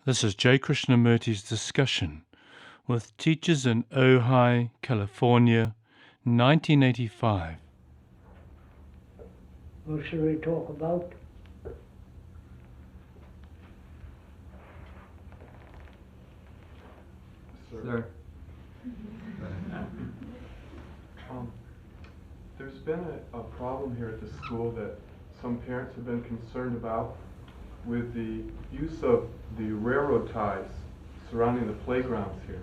This is J. Krishnamurti's discussion with teachers in Ojai, California, 1985. What should we talk about? Sir. There's been a problem here at the school that some parents have been concerned about with the use of the railroad ties surrounding the playgrounds here.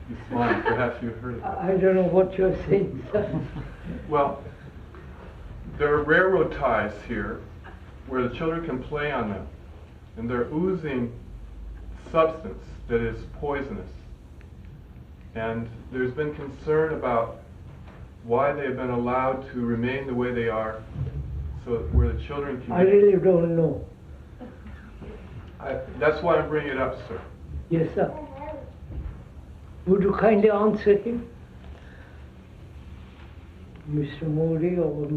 You smile, perhaps you've heard of it. I don't know what you're saying, sir. Well, there are railroad ties here where the children can play on them, and they're oozing substance that is poisonous. And there's been concern about why they've been allowed to remain the way they are, so where the children can... I really don't know. That's why I'm bringing it up, sir. Yes, sir. Would you kindly answer him? Mr. Modi or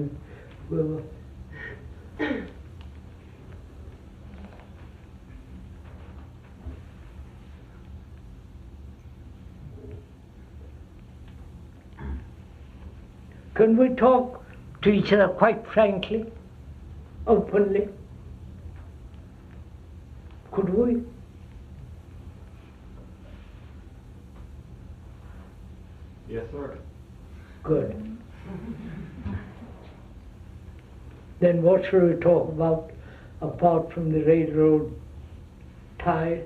whoever. Can we talk to each other quite frankly, openly? Could we? Yes, sir. Good. Then what should we talk about apart from the railroad ties?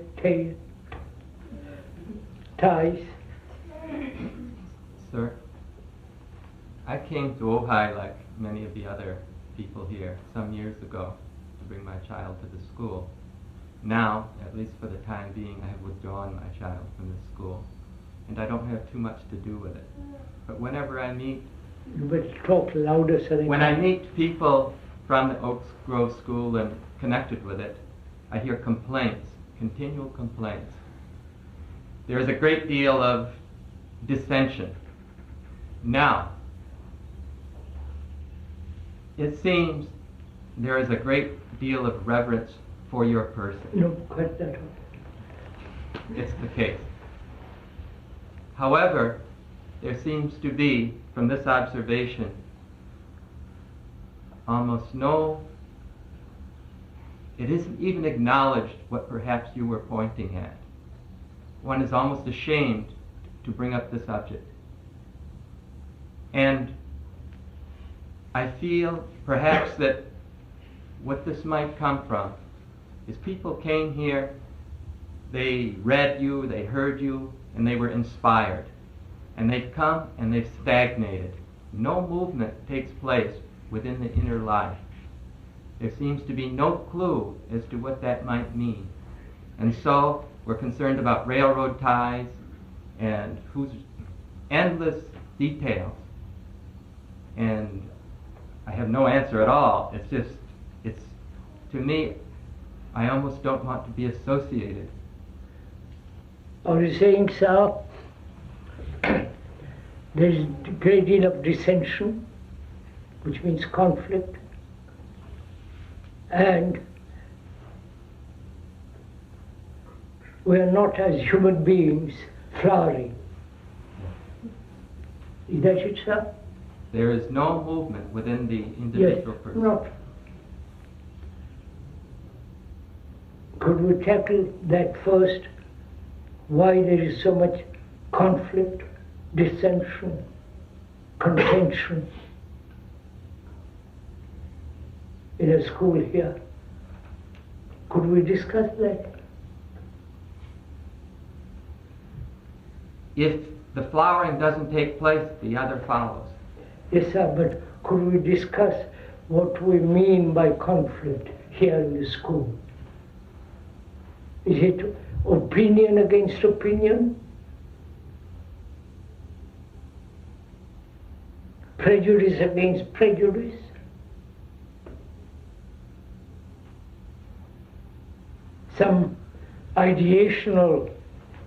Sir, I came to Ojai like many of the other people here some years ago to bring my child to the school. Now, at least for the time being, I have withdrawn my child from the school, and I don't have too much to do with it. But whenever I meet... You better talk louder, sir. When I meet people from the Oak Grove School and connected with it, I hear complaints, continual complaints. There is a great deal of dissension. Now, it seems there is a great deal of reverence for your person. No, quite that. It's the case. However, there seems to be, from this observation, almost no, it isn't even acknowledged what perhaps you were pointing at. One is almost ashamed to bring up the subject. And I feel perhaps that what this might come from is people came here, they read you, they heard you, and they were inspired. And they've come and they've stagnated. No movement takes place within the inner life. There seems to be no clue as to what that might mean. And so we're concerned about railroad ties and whose endless details. And I have no answer at all. It's just, to me, I almost don't want to be associated. Are you saying, sir, there's a great deal of dissension, which means conflict, and we are not as human beings flowering. Is that it, sir? There is no movement within the individual person. Not. Could we tackle that first? Why there is so much conflict, dissension, contention in a school here? Could we discuss that? If the flowering doesn't take place, the other follows. Yes, sir, but could we discuss what we mean by conflict here in the school? Is it opinion against opinion? Prejudice against prejudice? Some ideational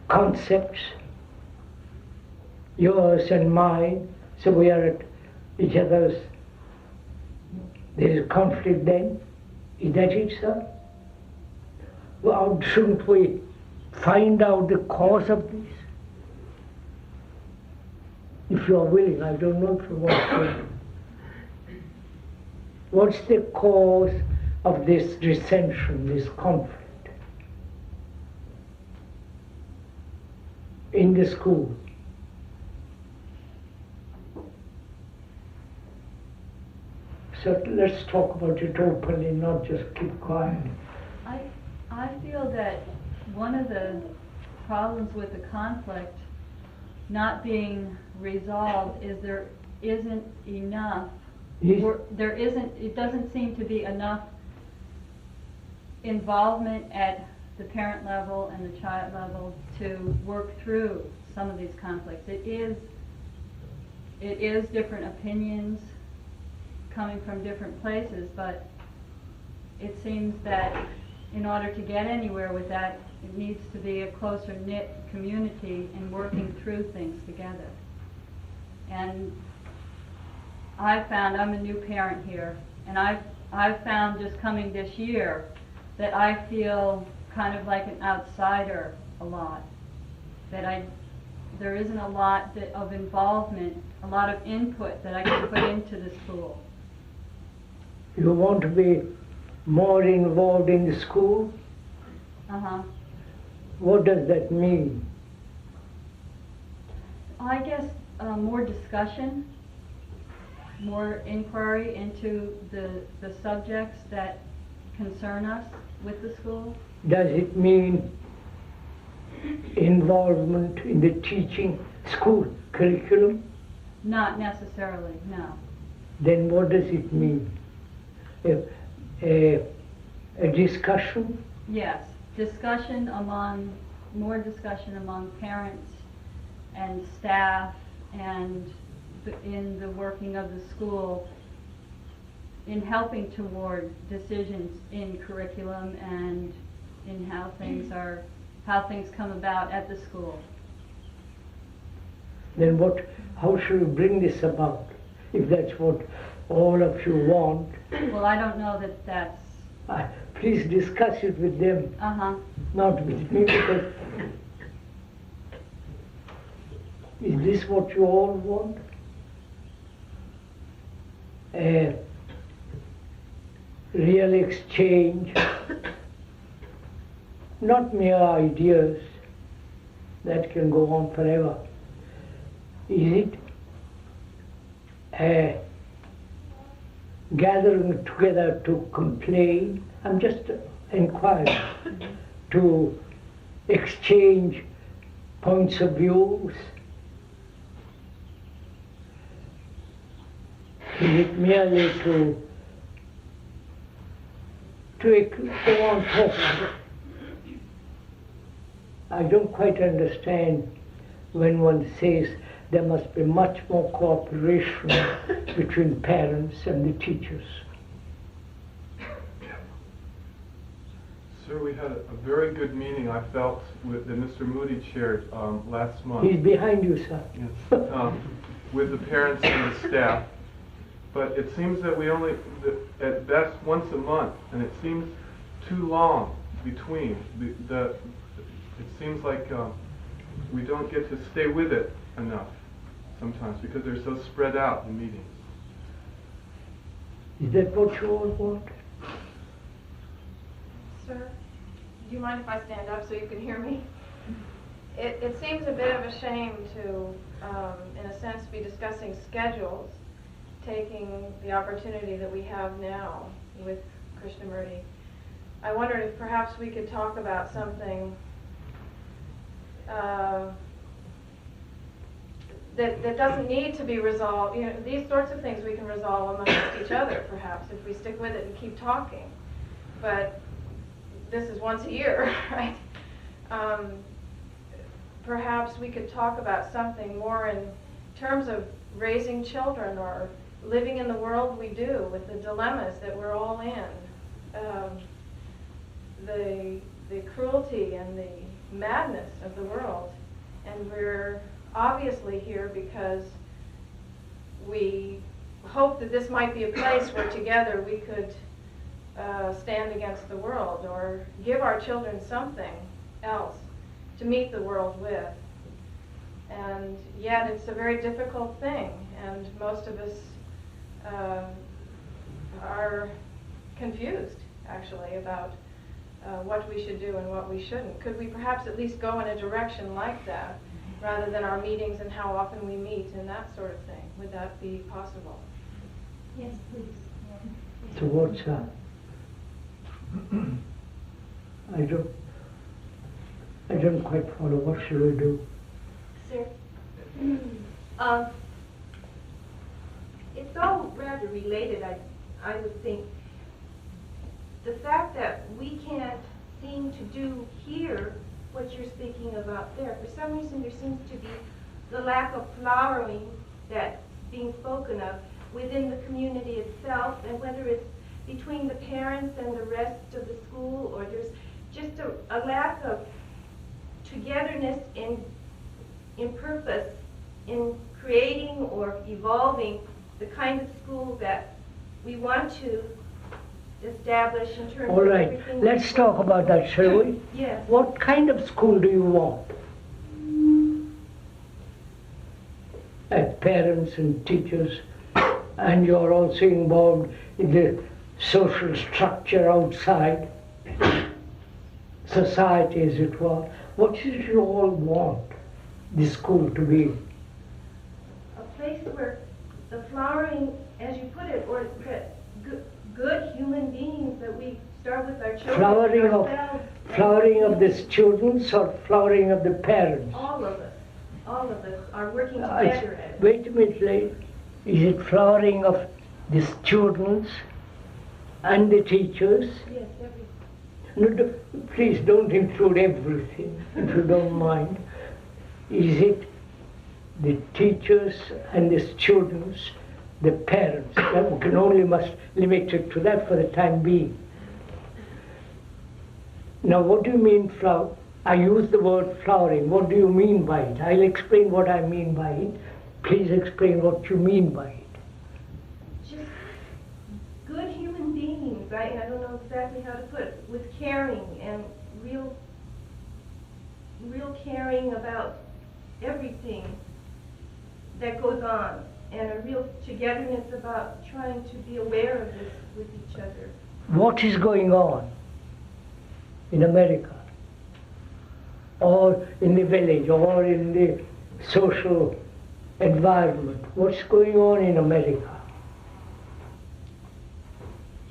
concepts, yours and mine, so we are at each other's, there is conflict then? Is that it, sir? Well, shouldn't we find out the cause of this? If you are willing, I don't know if you want to. What's the cause of this dissension, this conflict in the school? So let's talk about it openly, not just keep quiet. I feel that one of the problems with the conflict not being resolved is there isn't enough, it doesn't seem to be enough involvement at the parent level and the child level to work through some of these conflicts. It is different opinions coming from different places, but it seems that in order to get anywhere with that, it needs to be a closer knit community and working through things together. And I'm a new parent here, and I've found just coming this year that I feel kind of like an outsider a lot. That there isn't a lot of involvement, a lot of input that I can put into the school. You want to be more involved in the school? Uh-huh. What does that mean? I guess more discussion, more inquiry into the subjects that concern us with the school. Does it mean involvement in the teaching school curriculum? Not necessarily, no. Then what does it mean? A discussion? Yes, more discussion among parents and staff and in the working of the school in helping toward decisions in curriculum and in how things come about at the school. Then how should we bring this about, if that's what all of you want? Well, I don't know that's... Please discuss it with them, not with me, because is this what you all want? A real exchange, not mere ideas that can go on forever. Is it a gathering together to complain? I'm just inquiring, to exchange points of views. Is it merely to go on talking? I don't quite understand when one says there must be much more cooperation between parents and the teachers. Sir, we had a very good meeting, I felt, that Mr. Moody chaired last month. He's behind you, sir. Yes. With the parents and the staff. But it seems that we only, at best, once a month, and it seems too long between. It seems like we don't get to stay with it enough sometimes because they're so spread out in meetings. Is that what you all want? Sir, do you mind if I stand up so you can hear me? It seems a bit of a shame to, in a sense, be discussing schedules, taking the opportunity that we have now with Krishnamurti. I wondered if perhaps we could talk about something that doesn't need to be resolved. You know, these sorts of things we can resolve amongst each other, perhaps, if we stick with it and keep talking. But this is once a year, right? Perhaps we could talk about something more in terms of raising children or living in the world we do with the dilemmas that we're all in, the cruelty and the madness of the world. And we're obviously here because we hope that this might be a place where together we could stand against the world or give our children something else to meet the world with. And yet it's a very difficult thing, and most of us are confused, actually, about what we should do and what we shouldn't. Could we perhaps at least go in a direction like that, rather than our meetings and how often we meet and that sort of thing? Would that be possible? Yes, please. So what's that? I don't quite follow. What should we do? Sir? It's all rather related, I would think. The fact that we can't seem to do here what you're speaking about there. For some reason, there seems to be the lack of flowering that's being spoken of within the community itself, and whether it's between the parents and the rest of the school, or there's just a lack of togetherness in purpose in creating or evolving the kind of school that we want to establish in terms All of right, everything. let's talk about that, shall we? Yes. What kind of school do you want? As parents and teachers, and you're also involved in the social structure outside, society as it were. What should you all want the school to be? A place where the flowering, as you put it, or that good human beings, that we start with our children, Flowering of the students or flowering of the parents? All of us are working together at it. Wait a minute, lady. Is it flowering of the students and the teachers? Yes, everything. No, please don't include everything, if you don't mind. Is it the teachers and the students, the parents? We can only must limit it to that for the time being. Now, what do you mean flower? I use the word flowering. What do you mean by it? I'll explain what I mean by it. Please explain what you mean by it. Just good human beings. I don't know exactly how to put it. With caring and real caring about everything that goes on, and a real togetherness about trying to be aware of this with each other. What is going on in America, or in the village, or in the social environment? What's going on in America?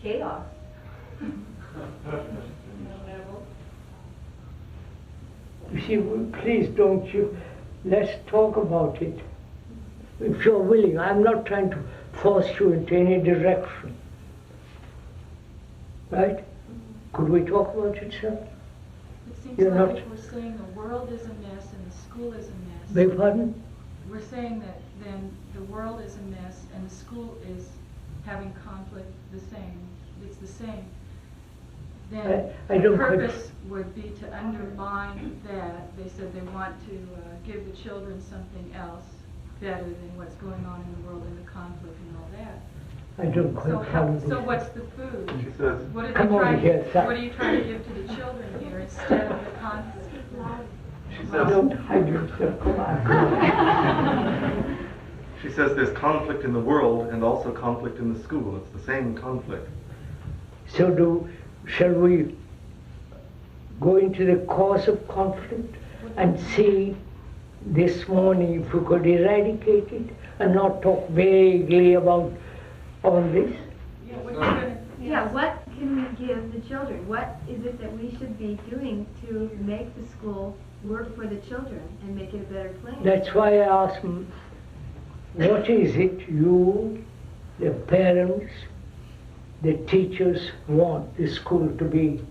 Chaos. You see, please don't you, let's talk about it. If you're willing, I'm not trying to force you into any direction. Right? Could we talk about it, sir? It seems You're like not- we're saying the world is a mess and the school is a mess. Beg pardon? We're saying that then the world is a mess and the school is having conflict the same. It's the same. Then I the don't quite- purpose would be to undermine that. They said they want to give the children something else better than what's going on in the world and the conflict and all that. I don't So quite follow so this. what's the food? She says, What are they Come over trying? here, sir. What are you trying to give to the children here instead of the conflict? she Don't says, hide yourself, come on. She says there's conflict in the world and also conflict in the school. It's the same conflict. So shall we go into the cause of conflict and see this morning if we could eradicate it and not talk vaguely about all this? Yeah, what you're gonna, Yeah, what can we give the children? What is it that we should be doing to make the school work for the children and make it a better place? That's why I asked, what is it you, the parents, the teachers want the school to be?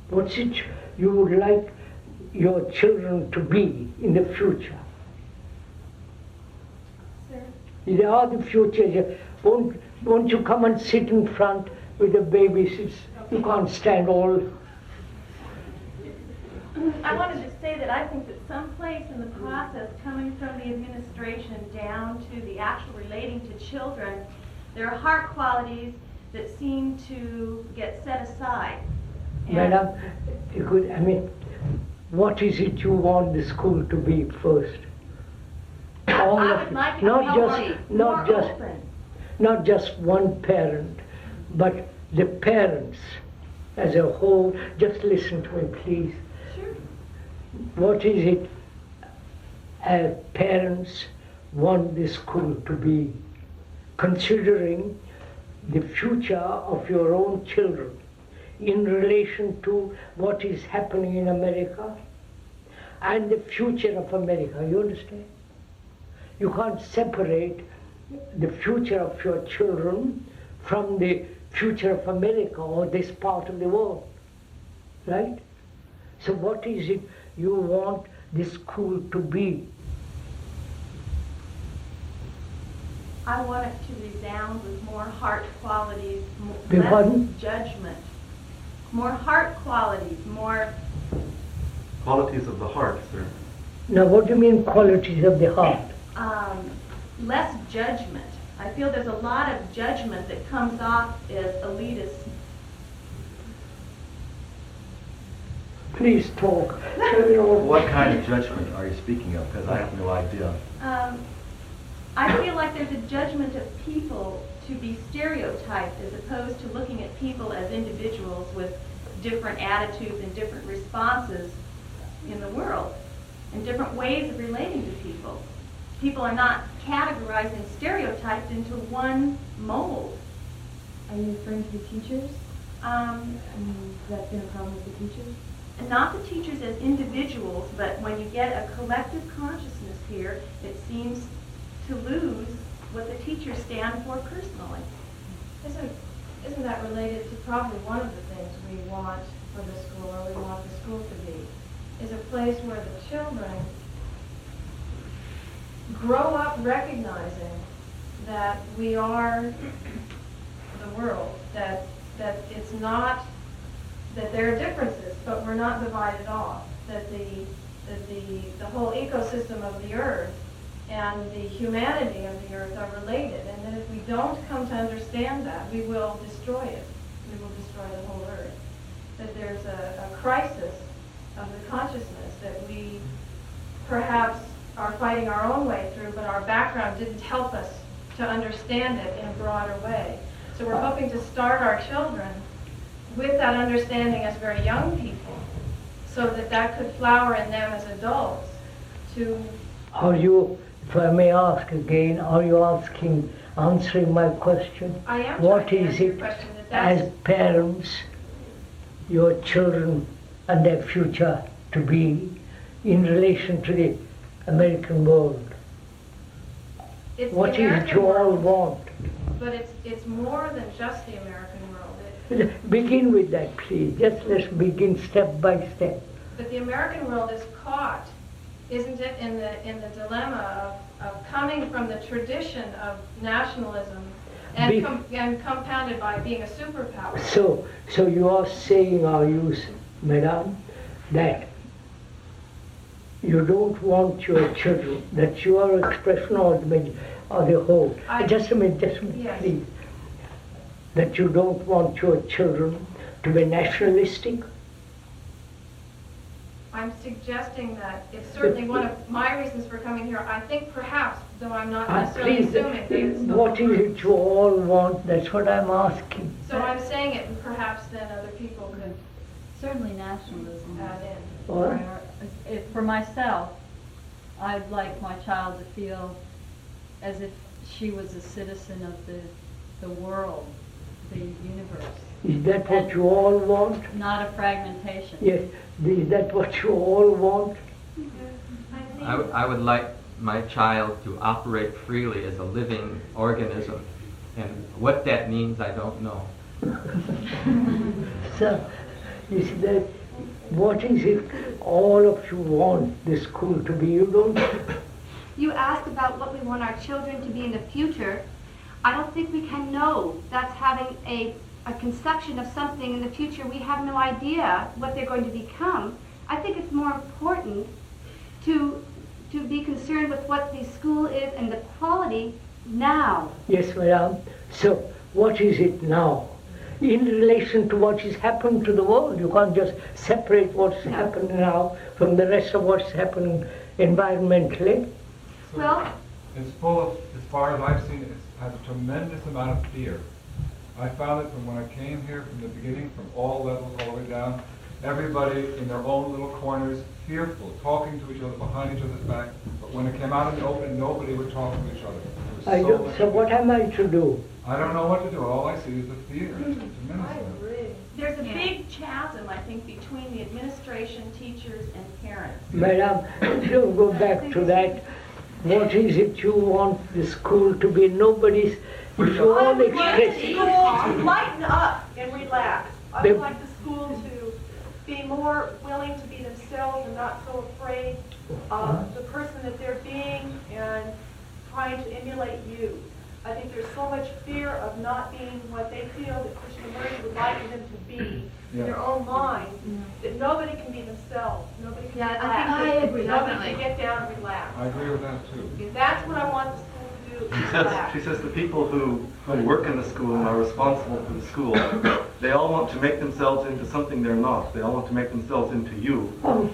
What's it you would like your children to be in the future? Sir? They are the future. Won't you come and sit in front with the babies? You can't stand all. I wanted to say that I think that someplace in the process, coming from the administration down to the actual relating to children, There are heart qualities that seem to get set aside. And Madam, what is it you want the school to be first? All I of would it. like it Not healthy, just, more not just, open. not just one parent, but the parents as a whole. Just listen to me, please. Sure. What is it parents want the school to be, considering the future of your own children in relation to what is happening in America and the future of America? You understand? You can't separate the future of your children from the future of America or this part of the world, right? So what is it you want the school to be? I want it to resound with more heart qualities, Beg less pardon? judgment. More heart qualities, more Qualities of the heart, sir. Now what do you mean qualities of the heart? less judgment. I feel there's a lot of judgment that comes off as elitist. Please talk. What kind of judgment are you speaking of? Because I have no idea. I feel like there's a judgment of people to be stereotyped as opposed to looking at people as individuals with different attitudes and different responses in the world and different ways of relating to people. People are not categorized and stereotyped into one mold. Are you referring to the teachers? Has that been a problem with the teachers? And not the teachers as individuals, but when you get a collective consciousness here, it seems to lose what the teachers stand for personally. Isn't that related to probably one of the things we want for the school, or we want the school to be, is a place where the children grow up recognizing that we are the world, that it's not, that there are differences, but we're not divided off, that the whole ecosystem of the earth and the humanity of the earth are related, and that if we don't come to understand that, we will destroy it. We will destroy the whole earth. That there's a crisis of the consciousness that we perhaps are fighting our own way through, but our background didn't help us to understand it in a broader way. So we're hoping to start our children with that understanding as very young people, so that that could flower in them as adults to... Are you, if I may ask again, are you answering my question? I am What trying to is answer your it question, that's... as parents, your children and their future to be in relation to the American world? It's What the is it American you all world, want? but it's more than just the American world. Begin with that, please. Just let's begin step by step. But the American world is caught, isn't it, in the dilemma of coming from the tradition of nationalism and compounded by being a superpower. So you are saying, are you, madam, that you don't want your children, that your expression or the whole. Just a minute, yes. Please. That you don't want your children to be nationalistic? I'm suggesting that it's certainly one of my reasons for coming here. I think perhaps, though I'm not necessarily assuming that it's what is it you all want? That's what I'm asking. So I'm saying it, and perhaps then other people could Certainly nationalism. add in. What? For myself, I'd like my child to feel as if she was a citizen of the world, the universe. Is that what you all want? Not a fragmentation. Yes. Is that what you all want? I would like my child to operate freely as a living organism. And what that means, I don't know. So, is that what is it all of you want the school to be? You don't. You asked about what we want our children to be in the future. I don't think we can know. That's having a conception of something in the future. We have no idea what they're going to become. I think it's more important to be concerned with what the school is and the quality now. Yes, madam. So, what is it now? In relation to what is happening to the world, you can't just separate what's happening now from the rest of what's happening environmentally. Well, It's full of, as far as I've seen it, it has a tremendous amount of fear. I found it from when I came here, from the beginning, from all levels, all the way down. Everybody in their own little corners, fearful, talking to each other behind each other's back. But when it came out in the open, nobody would talk to each other. I There was don't, much so fear. what am I to do? I don't know what to do. All I see is the fear. It's a tremendous I amount. agree. There's a big chasm, I think, between the administration, teachers, and parents. Madam, don't go back to that. What is it you want the school to be? Nobody's, if you I all would like the express. school to lighten up and relax. I They- would like the school to be more willing to be themselves and not so afraid of the person that they're being and trying to emulate you. I think there's so much fear of not being what they feel that Krishnamurti would like them to be in their own mind, that nobody can be themselves, nobody can Yeah, I relax. think I agree, Nobody definitely. can get down and relax. I agree with that too. That's what I want the school to do, is relax. She says the people who work in the school and are responsible for the school, they all want to make themselves into something they're not. They all want to make themselves into you. Oh,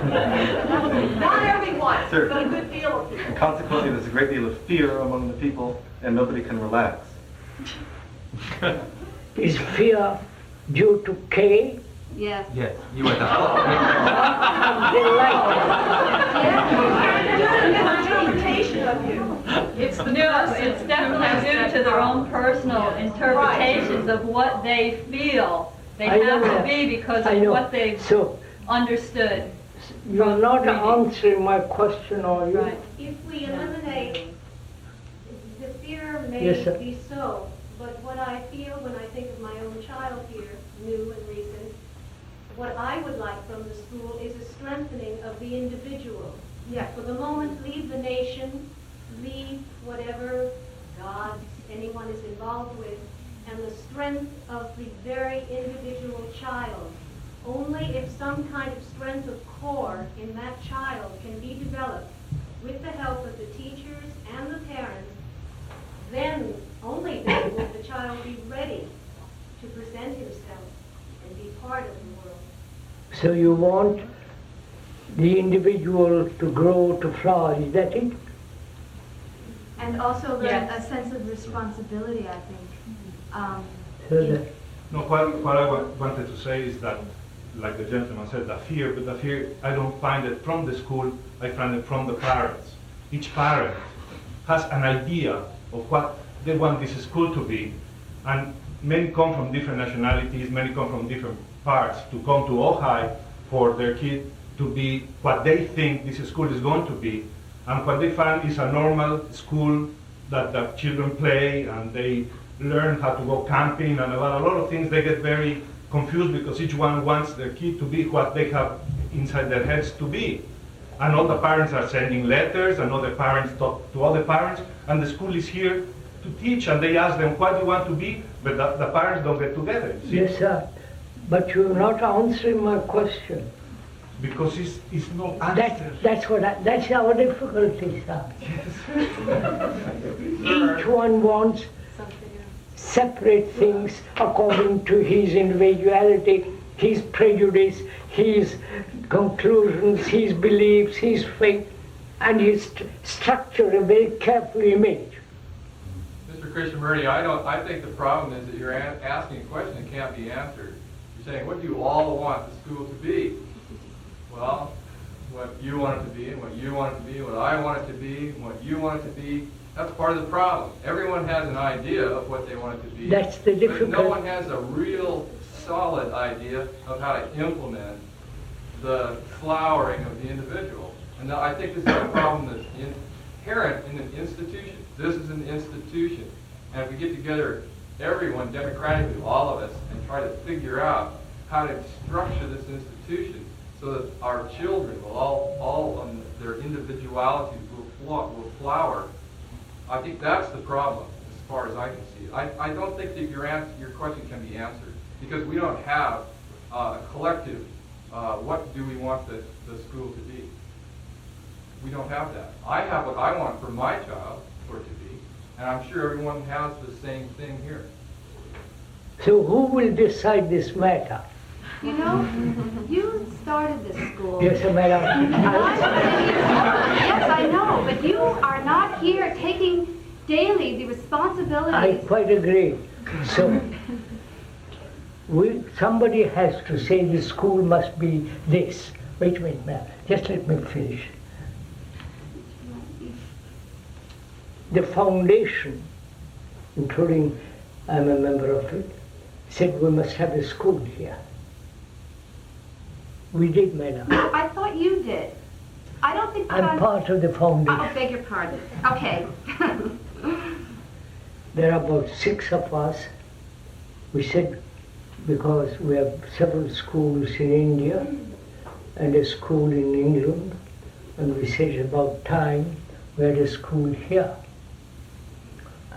Not everyone, Sure. but a good deal of people. And consequently, there's a great deal of fear among the people, and nobody can relax. is fear due to K? yes. Yes, you went They like Interpretation of you. It's definitely due to their own personal interpretations of what they feel they I know have to that. be because I of know. what they've So, understood. you're not reading. answering my question, are you? Right. If we eliminate, the fear may Yes, sir. be so, but what I feel when I think of my own child here, new and recent, what I would like from the school is a strengthening of the individual. Yeah, for the moment, leave the nation, leave whatever gods anyone is involved with, and the strength of the very individual child. Only if some kind of strength of core in that child can be developed with the help of the teachers and the parents, then, only then will the child be ready to present himself and be part of the world. So you want the individual to grow, to flower, is that it? And also the, Yes. a sense of responsibility, I think. So that, No, what I wanted to say is that, like the gentleman said, the fear, but the fear, I don't find it from the school, I find it from the parents. Each parent has an idea of what they want this school to be, and many come from different nationalities, many come from different parts to come to Ojai for their kid to be what they think this school is going to be, and what they find is a normal school that the children play and they learn how to go camping and about a lot of things. They get very confused because each one wants their kid to be what they have inside their heads to be. And all the parents are sending letters, and all the parents talk to other parents, and the school is here to teach, and they ask them what do you want to be, but the parents don't get together. See? yes, sir. But you're not answering my question. Because it's no answer. That's our difficulty, sir. Each one wants separate things according to his individuality, his prejudice, his conclusions, his beliefs, his faith, and his structure a very careful image. Mr. Krishnamurti, I think the problem is that you're asking a question that can't be answered. You're saying, what do you all want the school to be? Well, what you want it to be, and what you want it to be, what I want it to be, and what you want it to be, that's part of the problem. Everyone has an idea of what they want it to be. That's the But difficult. no one has a real solid idea of how to implement the flowering of the individual. And I think this is a problem that's inherent in an institution. This is an institution. And if we get together, everyone democratically, all of us, and try to figure out how to structure this institution so that our children will all on their individualities will flower, I think that's the problem as far as I can see it. I don't think that your question can be answered because we don't have a collective, what do we want the school to be? We don't have that. I have what I want for my child, for it to be, and I'm sure everyone has the same thing here. So who will decide this matter? You know, you started this school. Yes, madam. Yes, I know, but you are not here taking daily the I responsibilities. quite agree. So, somebody has to say the school must be this. Wait a minute, ma'am. Just let me finish. The foundation, including I'm a member of it, said we must have a school here. We did, madam. I thought you did. I don't think that I'm part of the foundation. I beg your pardon. Okay. There are about 6 of us. We said, because we have several schools in India and a school in England, and we said it's about time we had a school here.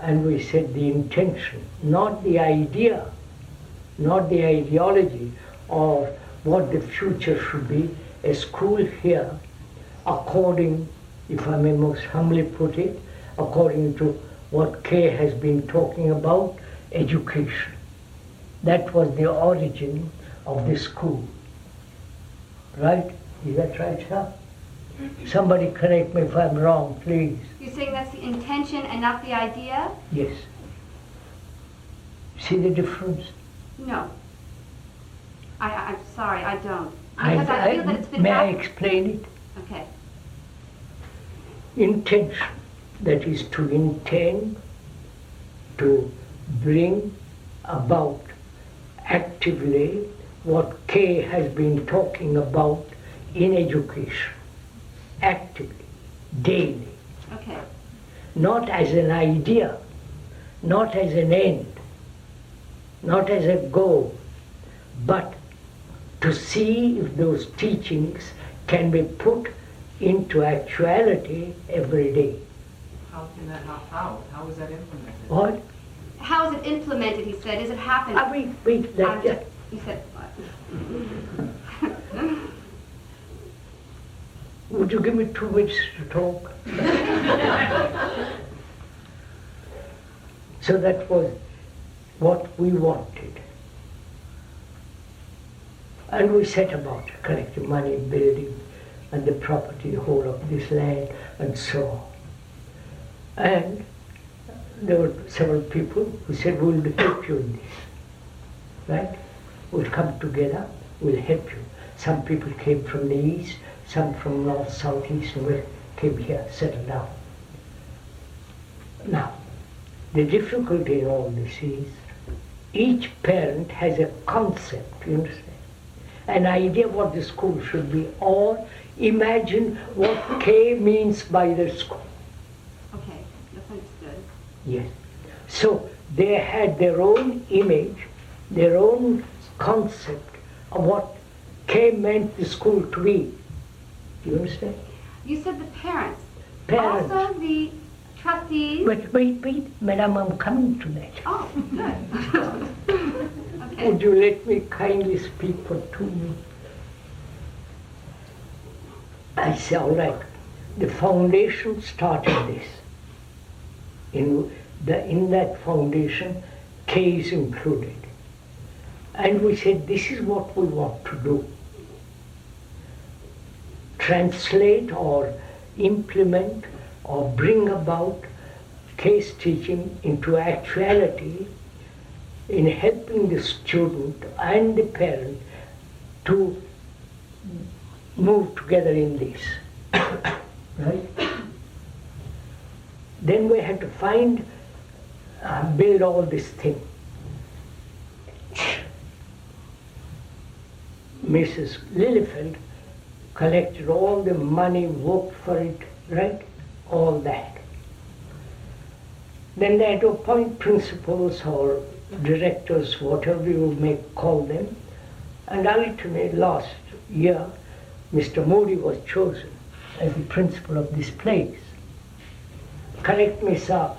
And we said the intention, not the idea, not the ideology of what the future should be, a school here, according, if I may most humbly put it, according to what Kay has been talking about, education. That was the origin of the school. Right? Is that right, sir? Somebody correct me if I'm wrong, please. You're saying that's the intention and not the idea? Yes. See the difference? No. I'm sorry, I don't. Because I feel that it's been may I explain it? Okay. Intention, that is to intend, to bring about actively what Kay has been talking about in education. Actively, daily. Okay. Not as an idea, not as an end, not as a goal, but to see if those teachings can be put into actuality every day. How can that, how is that implemented? What? How is it implemented, he said? Is it happening? Wait, He said what? Would you give me 2 minutes to talk? So that was what we wanted. And we set about collecting money, building, and the property, whole of this land, and so on. And there were several people who said, we'll help you in this. Right? We'll come together, we'll help you. Some people came from the east, some from north, south, east, and west, came here, settled down. Now, the difficulty in all this is, each parent has a concept, you understand? An idea what the school should be, or imagine what K means by the school. Okay, that's understood. Yes. So they had their own image, their own concept of what K meant the school to be. Do you understand? You said the parents. Parents. Also the trustees. Wait, madam, I'm coming to that. Oh, good. Okay. Would you let me kindly speak for 2 minutes? I say, all right, the foundation started this. In that foundation, K is included. And we said, this is what we want to do. Translate or implement or bring about case teaching into actuality in helping the student and the parent to move together in this. Right? Then we had to find, build all this thing. Mrs. Lillifeld collected all the money, worked for it, right? All that. Then they had to appoint principals or directors, whatever you may call them. And ultimately, last year, Mr. Modi was chosen as the principal of this place. Correct me, sir,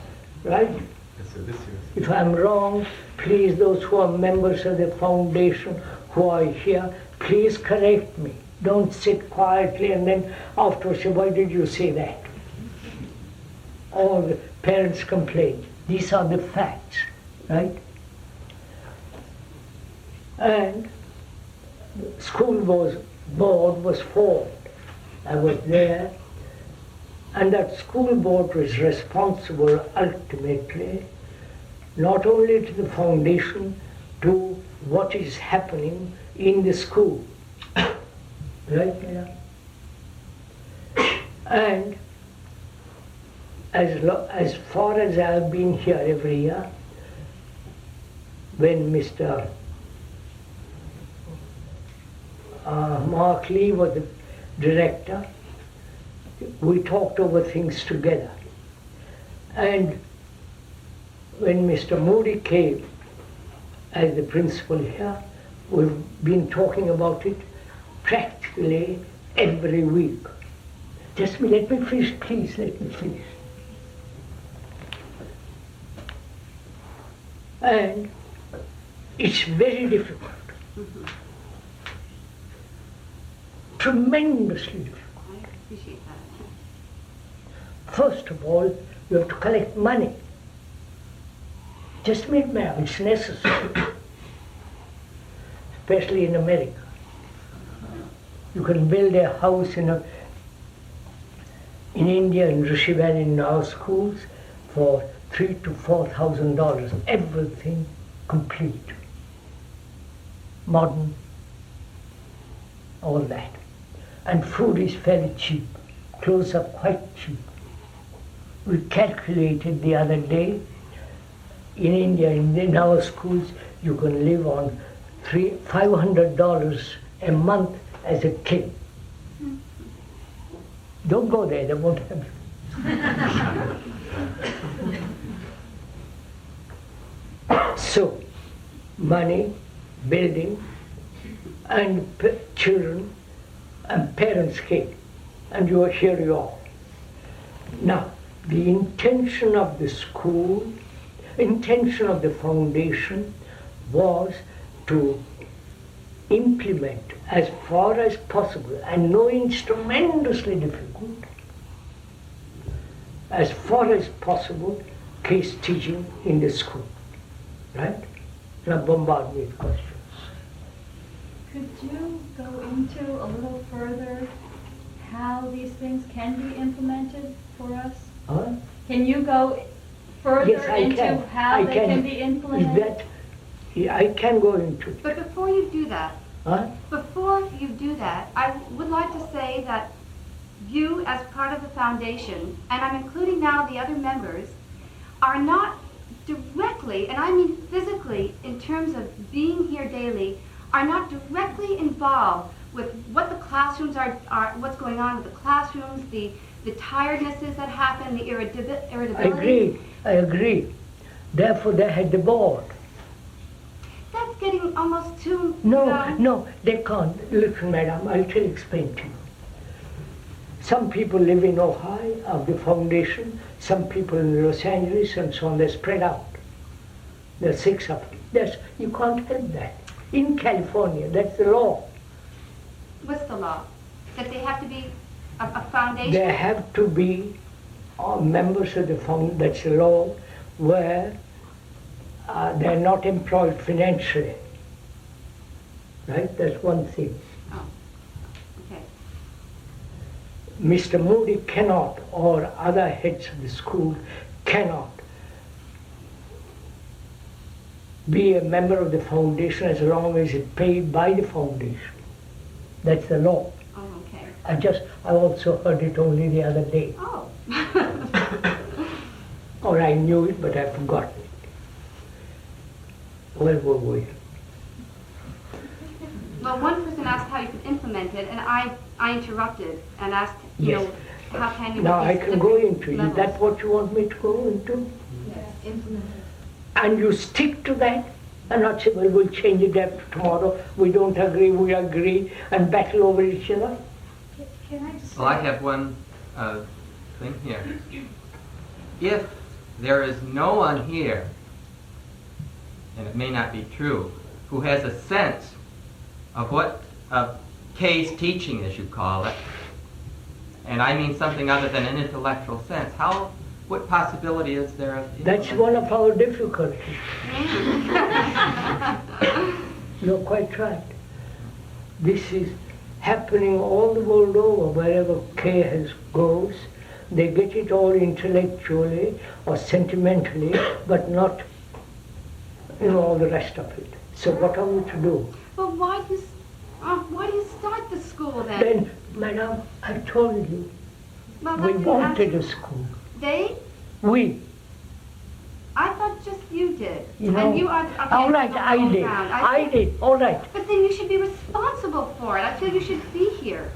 right? Yes, sir, this year. If I'm wrong, please, those who are members of the foundation who are here, please correct me. Don't sit quietly and then afterwards say, why did you say that? Or the parents complain. These are the facts, right? And the school board was formed. I was there. And that school board was responsible ultimately not only to the foundation, to what is happening in the school. Right? Yeah. And as far as I've been here every year, when Mr. Mark Lee was the director, we talked over things together. And when Mr. Moody came as the principal here, we've been talking about it practically every week. Just let me finish, please, let me finish. And it's very difficult. Tremendously difficult. I appreciate that. First of all, you have to collect money. Just a minute, ma'am, it's necessary. Especially in America. You can build a house in India, in Rishi Valley, in our schools, for $3,000 to $4,000. Everything complete. Modern, all that. And food is fairly cheap. Clothes are quite cheap. We calculated the other day, in India, in our schools, you can live on $500 a month as a kid. Don't go there, they won't have you. So, money, building, and children, and parents came. And here you are. Now, the intention of the school, intention of the foundation was to implement as far as possible, and knowing it's tremendously difficult, as far as possible, case teaching in the school. Right? Now bombard me with questions. Could you go into a little further how these things can be implemented for us? Huh? Can you go further Yes, into how they can be implemented? I can go into. But before you do that, Huh? I would like to say that you, as part of the foundation, and I'm including now the other members, are not directly, and I mean physically, in terms of being here daily, are not directly involved with what the classrooms are what's going on with the classrooms, the tirednesses that happen, the irritability. I agree. Therefore, they had the board. That's getting almost too... No, they can't. Listen, madam, I'll explain to you. Some people live in Ojai of the foundation, some people in Los Angeles, and so on. They're spread out. There are 6 of them. You can't help that. In California, that's the law. What's the law? That they have to be a foundation? They have to be members of the foundation. That's the law, where they're not employed financially. Right? That's one thing. Oh, okay. Mr. Moody cannot, or other heads of the school cannot, be a member of the foundation as long as it's paid by the foundation. That's the law. Oh, okay. I also heard it only the other day. Oh. Or I knew it, but I forgot it. Where were we? Well, one person asked how you could implement it, and I interrupted and asked, Yes. how can you... Now I can go into it. levels. Is that what you want me to go into? Yes, implement it. And you stick to that and not say, well, we'll change it after tomorrow. We don't agree, we agree, and battle over each other? Can I just... Well, I have one thing here. If there is no one here, and it may not be true, who has a sense of what case teaching, as you call it, and I mean something other than an intellectual sense, what possibility is there of... That's one of our difficulties. You're quite right. This is happening all the world over, wherever K goes. They get it all intellectually or sentimentally, but not all the rest of it. So what are we to do? Well, why do you start the school then? Then, madam, I told you, Well, we that's wanted a school. They? We. I thought just you did. No. And you are... Okay, All right, so I go did. around. I did, all right. But then you should be responsible for it. I feel you should be here.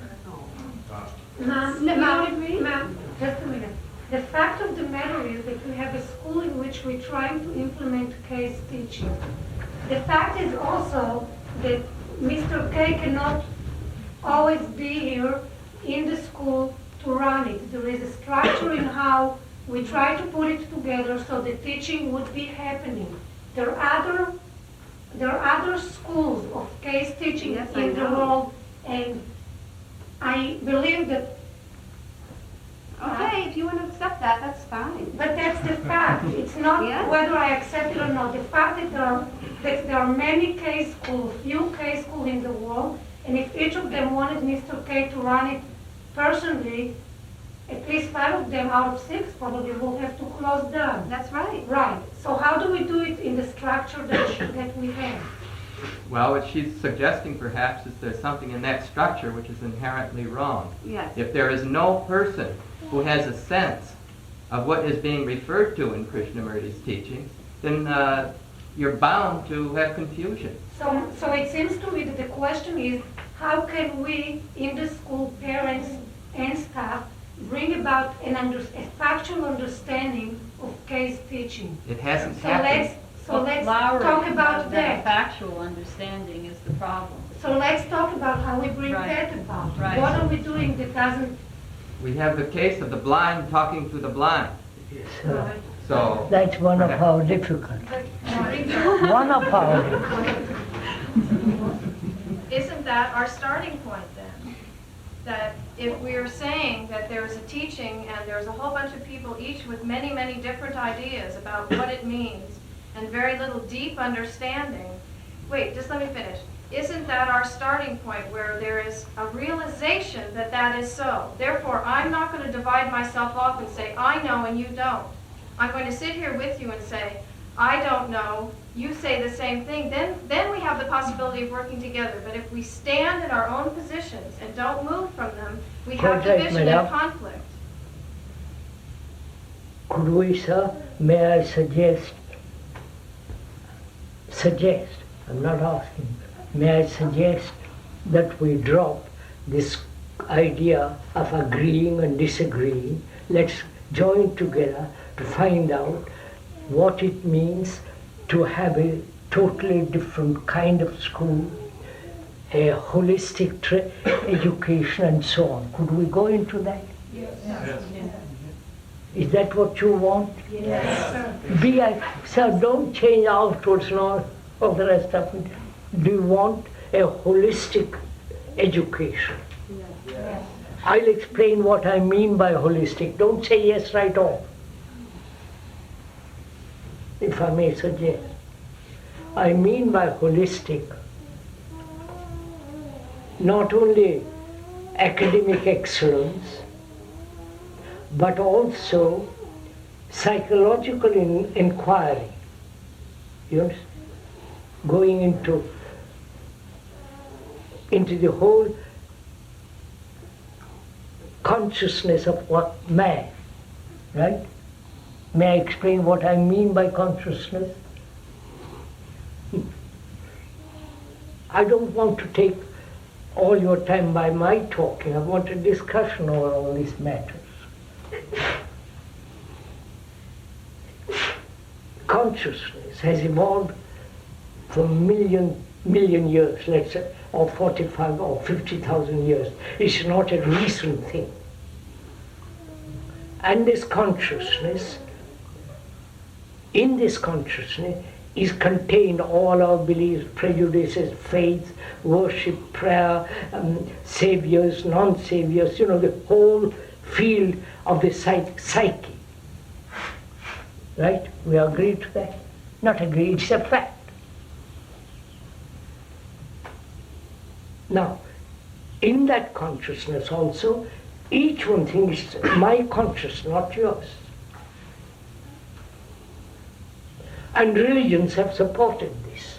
Ma'am, No, you don't agree? Ma'am, just a minute. The fact of the matter is that we have a school in which we're trying to implement case teaching. The fact is also that Mr. K cannot always be here in the school to run it. There is a structure in how we try to put it together so the teaching would be happening. There are other schools of case teaching Yes, in I the know. world, and I believe that. Okay, if you want to accept that, that's fine. But that's the fact. It's not Yes. whether I accept it or not. The fact that there are many case schools, few case schools in the world, and if each of them wanted Mr. K to run it personally, at least 5 of them out of 6 probably will have to close down. That's right. Right. So how do we do it in the structure that we have? Well, what she's suggesting perhaps is there's something in that structure which is inherently wrong. Yes. If there is no person who has a sense of what is being referred to in Krishnamurti's teachings, then you're bound to have confusion. So it seems to me that the question is, how can we, in the school, parents and staff, bring about a factual understanding of case teaching? It hasn't So happened. let's Flowering talk about of that. factual understanding is the problem. So let's talk about how we bring Right. that about. Right. What are we doing that doesn't... We have the case of the blind talking to the blind. So So that's one of our difficulties. One of our Isn't that our starting point then? That if we're saying that there's a teaching and there's a whole bunch of people, each with many, many different ideas about what it means and very little deep understanding. Wait, just let me finish. Isn't that our starting point where there is a realization that that is so? Therefore, I'm not going to divide myself off and say, I know and you don't. I'm going to sit here with you and say, I don't know, you say the same thing, then we have the possibility of working together. But if we stand in our own positions and don't move from them, we have Quite right, division madam. and conflict. Could we, sir, may I suggest, I'm not asking, may I suggest that we drop this idea of agreeing and disagreeing. Let's join together to find out what it means to have a totally different kind of school, a holistic education and so on. Could we go into that? Yes. Is that what you want? Yes. Sir, don't change outwards and all the rest of it. Do you want a holistic education? Yes. I'll explain what I mean by holistic. Don't say yes right off. If I may suggest. I mean by holistic not only academic excellence, but also psychological inquiry. You know, going into the whole consciousness of what man, right? May I explain what I mean by consciousness? I don't want to take all your time by my talking. I want a discussion over all these matters. Consciousness has evolved for million years, let's say, or 45 or 50,000 years. It's not a recent thing. And this consciousness, in this consciousness, is contained all our beliefs, prejudices, faith, worship, prayer, saviors, non-saviors, the whole field of the psyche. Right? We agree to that? Not agree, it's a fact. Now, in that consciousness also, each one thinks my consciousness, not yours. And religions have supported this.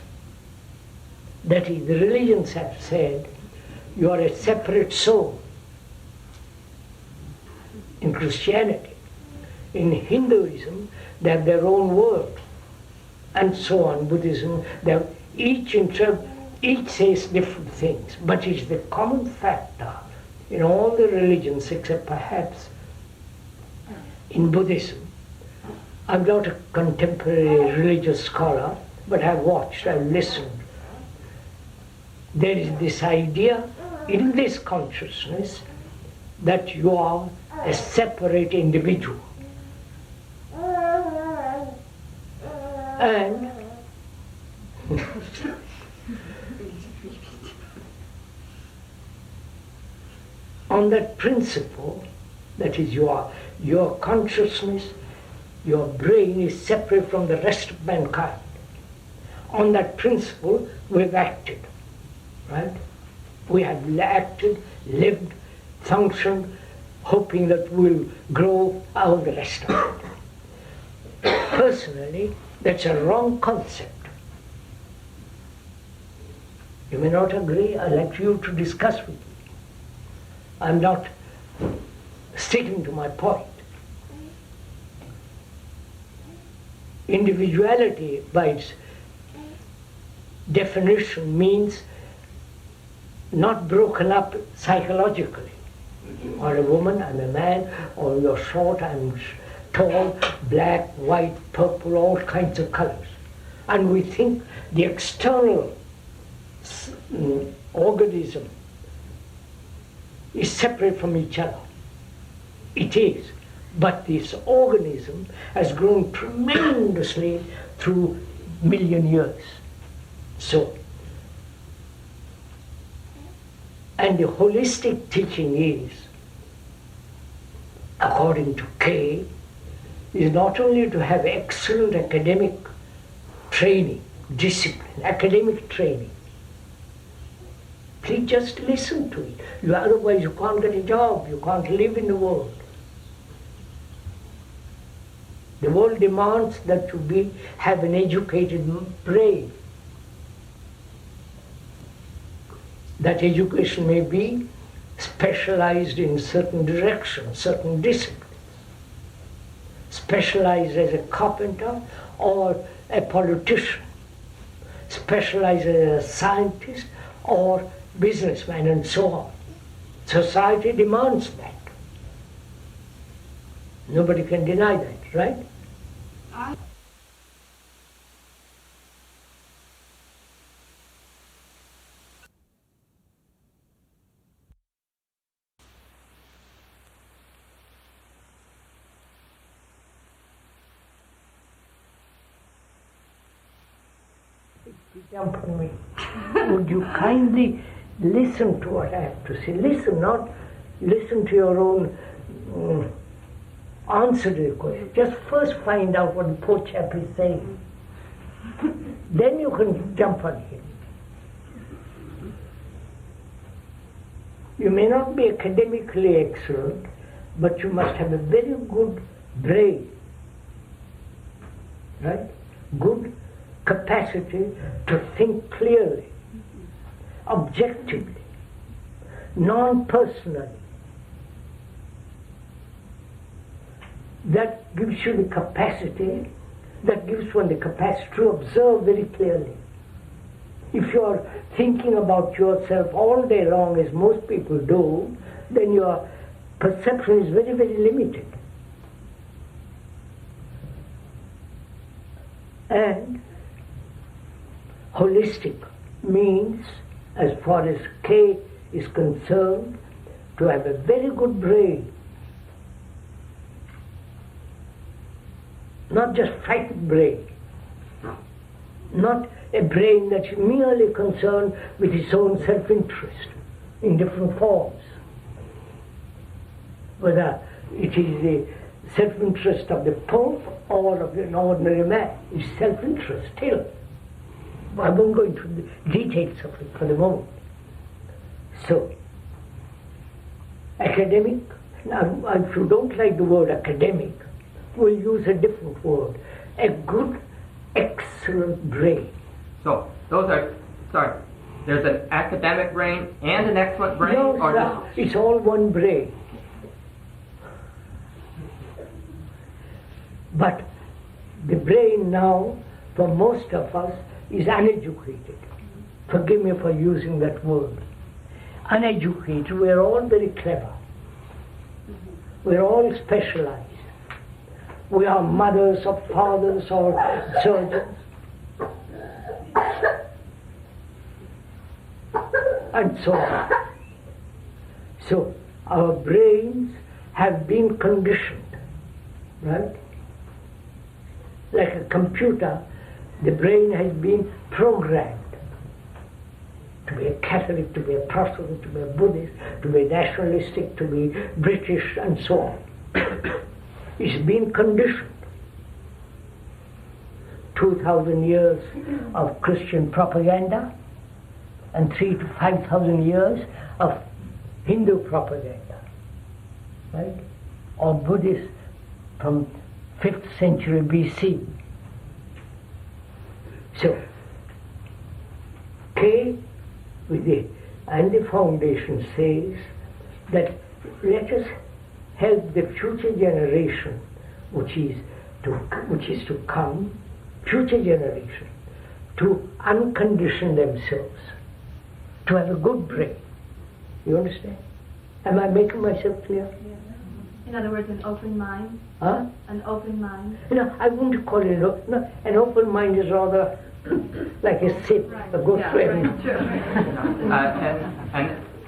That is, the religions have said, you are a separate soul. In Christianity, in Hinduism, they have their own world, and so on. Buddhism, they have each says different things, but it's the common factor in all the religions except perhaps in Buddhism. I'm not a contemporary religious scholar, but I've watched, I've listened. There is this idea in this consciousness that you are a separate individual. And on that principle, that is your consciousness, your brain is separate from the rest of mankind. On that principle, we've acted, right? We have acted, lived, functioned, hoping that we'll grow out the rest of it. Personally, that's a wrong concept. You may not agree, I'd like you to discuss with me. I'm not sticking to my point. Individuality, by its definition, means not broken up psychologically. You are a woman, I'm a man, or you're short, I'm tall, black, white, purple, all kinds of colors. And we think the external organism is separate from each other. It is. But this organism has grown tremendously through million years. So, and the holistic teaching is, according to Kay, is not only to have excellent academic training, discipline, academic training. Please just listen to it. Otherwise you can't get a job, you can't live in the world. The world demands that you have an educated brain. That education may be specialized in certain directions, certain disciplines. Specialized as a carpenter or a politician. Specialized as a scientist or businessman, and so on. Society demands that. Nobody can deny that, right? Jump on me. Would you kindly listen to what I have to say? Listen, not listen to your own answer to the question. Just first find out what the poor chap is saying. Then you can jump on him. You may not be academically excellent, but you must have a very good brain, right? Good capacity to think clearly, objectively, non-personally. That gives you the capacity, that gives one the capacity to observe very clearly. If you are thinking about yourself all day long, as most people do, then your perception is very, very limited. And holistic means, as far as K is concerned, to have a very good brain. Not just frightened brain. not a brain that's merely concerned with its own self-interest in different forms. Whether it is the self-interest of the Pope or of an ordinary man, it's self-interest still. I won't go into the details of it for the moment. So, academic, now if you don't like the word academic, we'll use a different word. A good, excellent brain. So, those are, sorry, there's an academic brain and an excellent brain? No, or sir, it's all one brain. But the brain now, for most of us, is uneducated. Forgive me for using that word. Uneducated, we're all very clever. We're all specialized. We are mothers or fathers or surgeons. And so on. So our brains have been conditioned, right? Like a computer, the brain has been programmed to be a Catholic, to be a Protestant, to be a Buddhist, to be nationalistic, to be British, and so on. It's been conditioned. 2,000 years of Christian propaganda and 3,000 to 5,000 years of Hindu propaganda, right? Or Buddhist from 5th century BC. So, K and the foundation says that let us help the future generation, which is to come, future generation, to uncondition themselves, to have a good brain. You understand? Am I making myself clear? In other words, an open mind? Huh? An open mind? No, I wouldn't call it an open mind is rather like a sip, a good friend.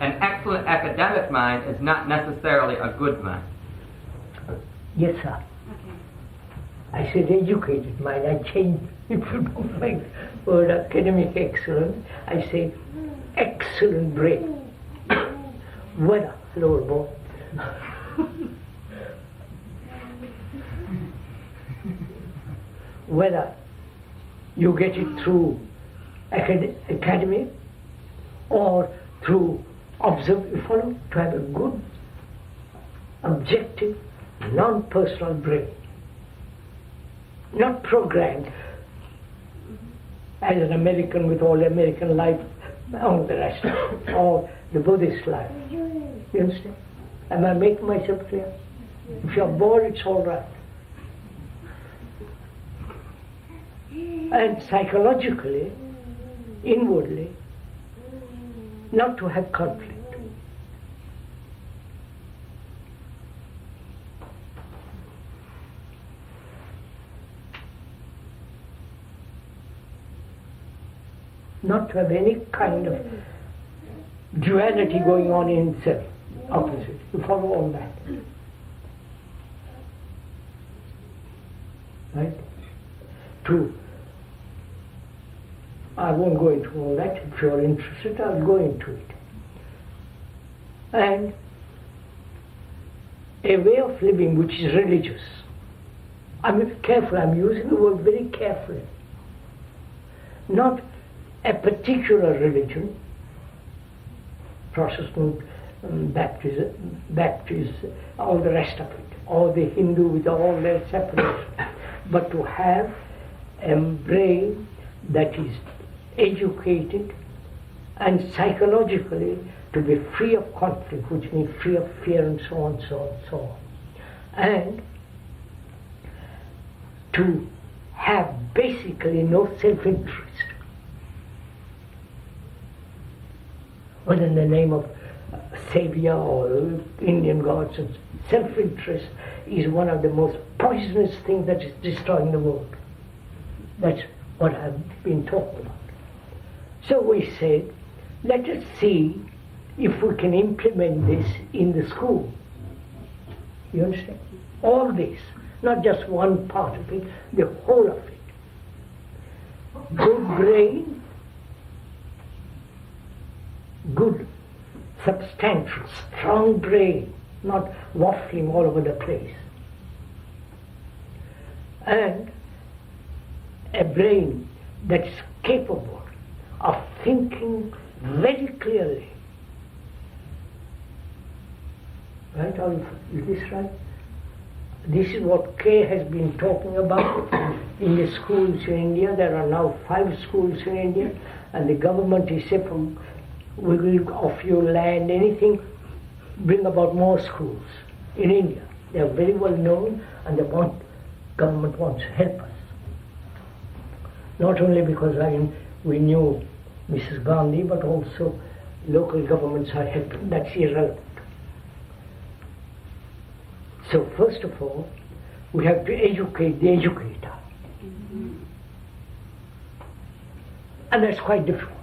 An excellent academic mind is not necessarily a good mind. Yes, sir. Okay. I said educated mind. I changed, if you don't like the word academic excellence, I say excellent brain. Whether, lower boy. Whether you get it through academy or through follow, to have a good, objective, non-personal brain. Not programmed as an American with all American life, all the rest, or the Buddhist life. You understand? Am I making myself clear? If you're bored, it's all right. And psychologically, inwardly, not to have conflict. Not to have any kind of duality going on in itself, opposite. You follow all that. Right? I won't go into all that. If you're interested, I'll go into it. And a way of living which is religious. I'm careful, I'm using the word very carefully. Not a particular religion, Protestant, Baptist, all the rest of it, or the Hindu with all their separation, but to have a brain that is educated and psychologically to be free of conflict, which means free of fear and so on, so on, so on. And to have basically no self-interest. Whether in the name of Savior or Indian gods, and self-interest is one of the most poisonous things that is destroying the world. That's what I've been talking about. So we said, let us see if we can implement this in the school. You understand? All this, not just one part of it, the whole of it. good brain, good, substantial, strong brain, not waffling all over the place. And a brain that's capable of thinking very clearly. Right? Is this right? This is what Kay has been talking about in the schools in India. There are now 5 schools in India, and the government is saying, we will offer you land, anything, bring about more schools in India. They are very well known, and government wants to help us. Not only because we knew Mrs. Gandhi, but also local governments are helping. That's irrelevant. So first of all, we have to educate the educator. And that's quite difficult.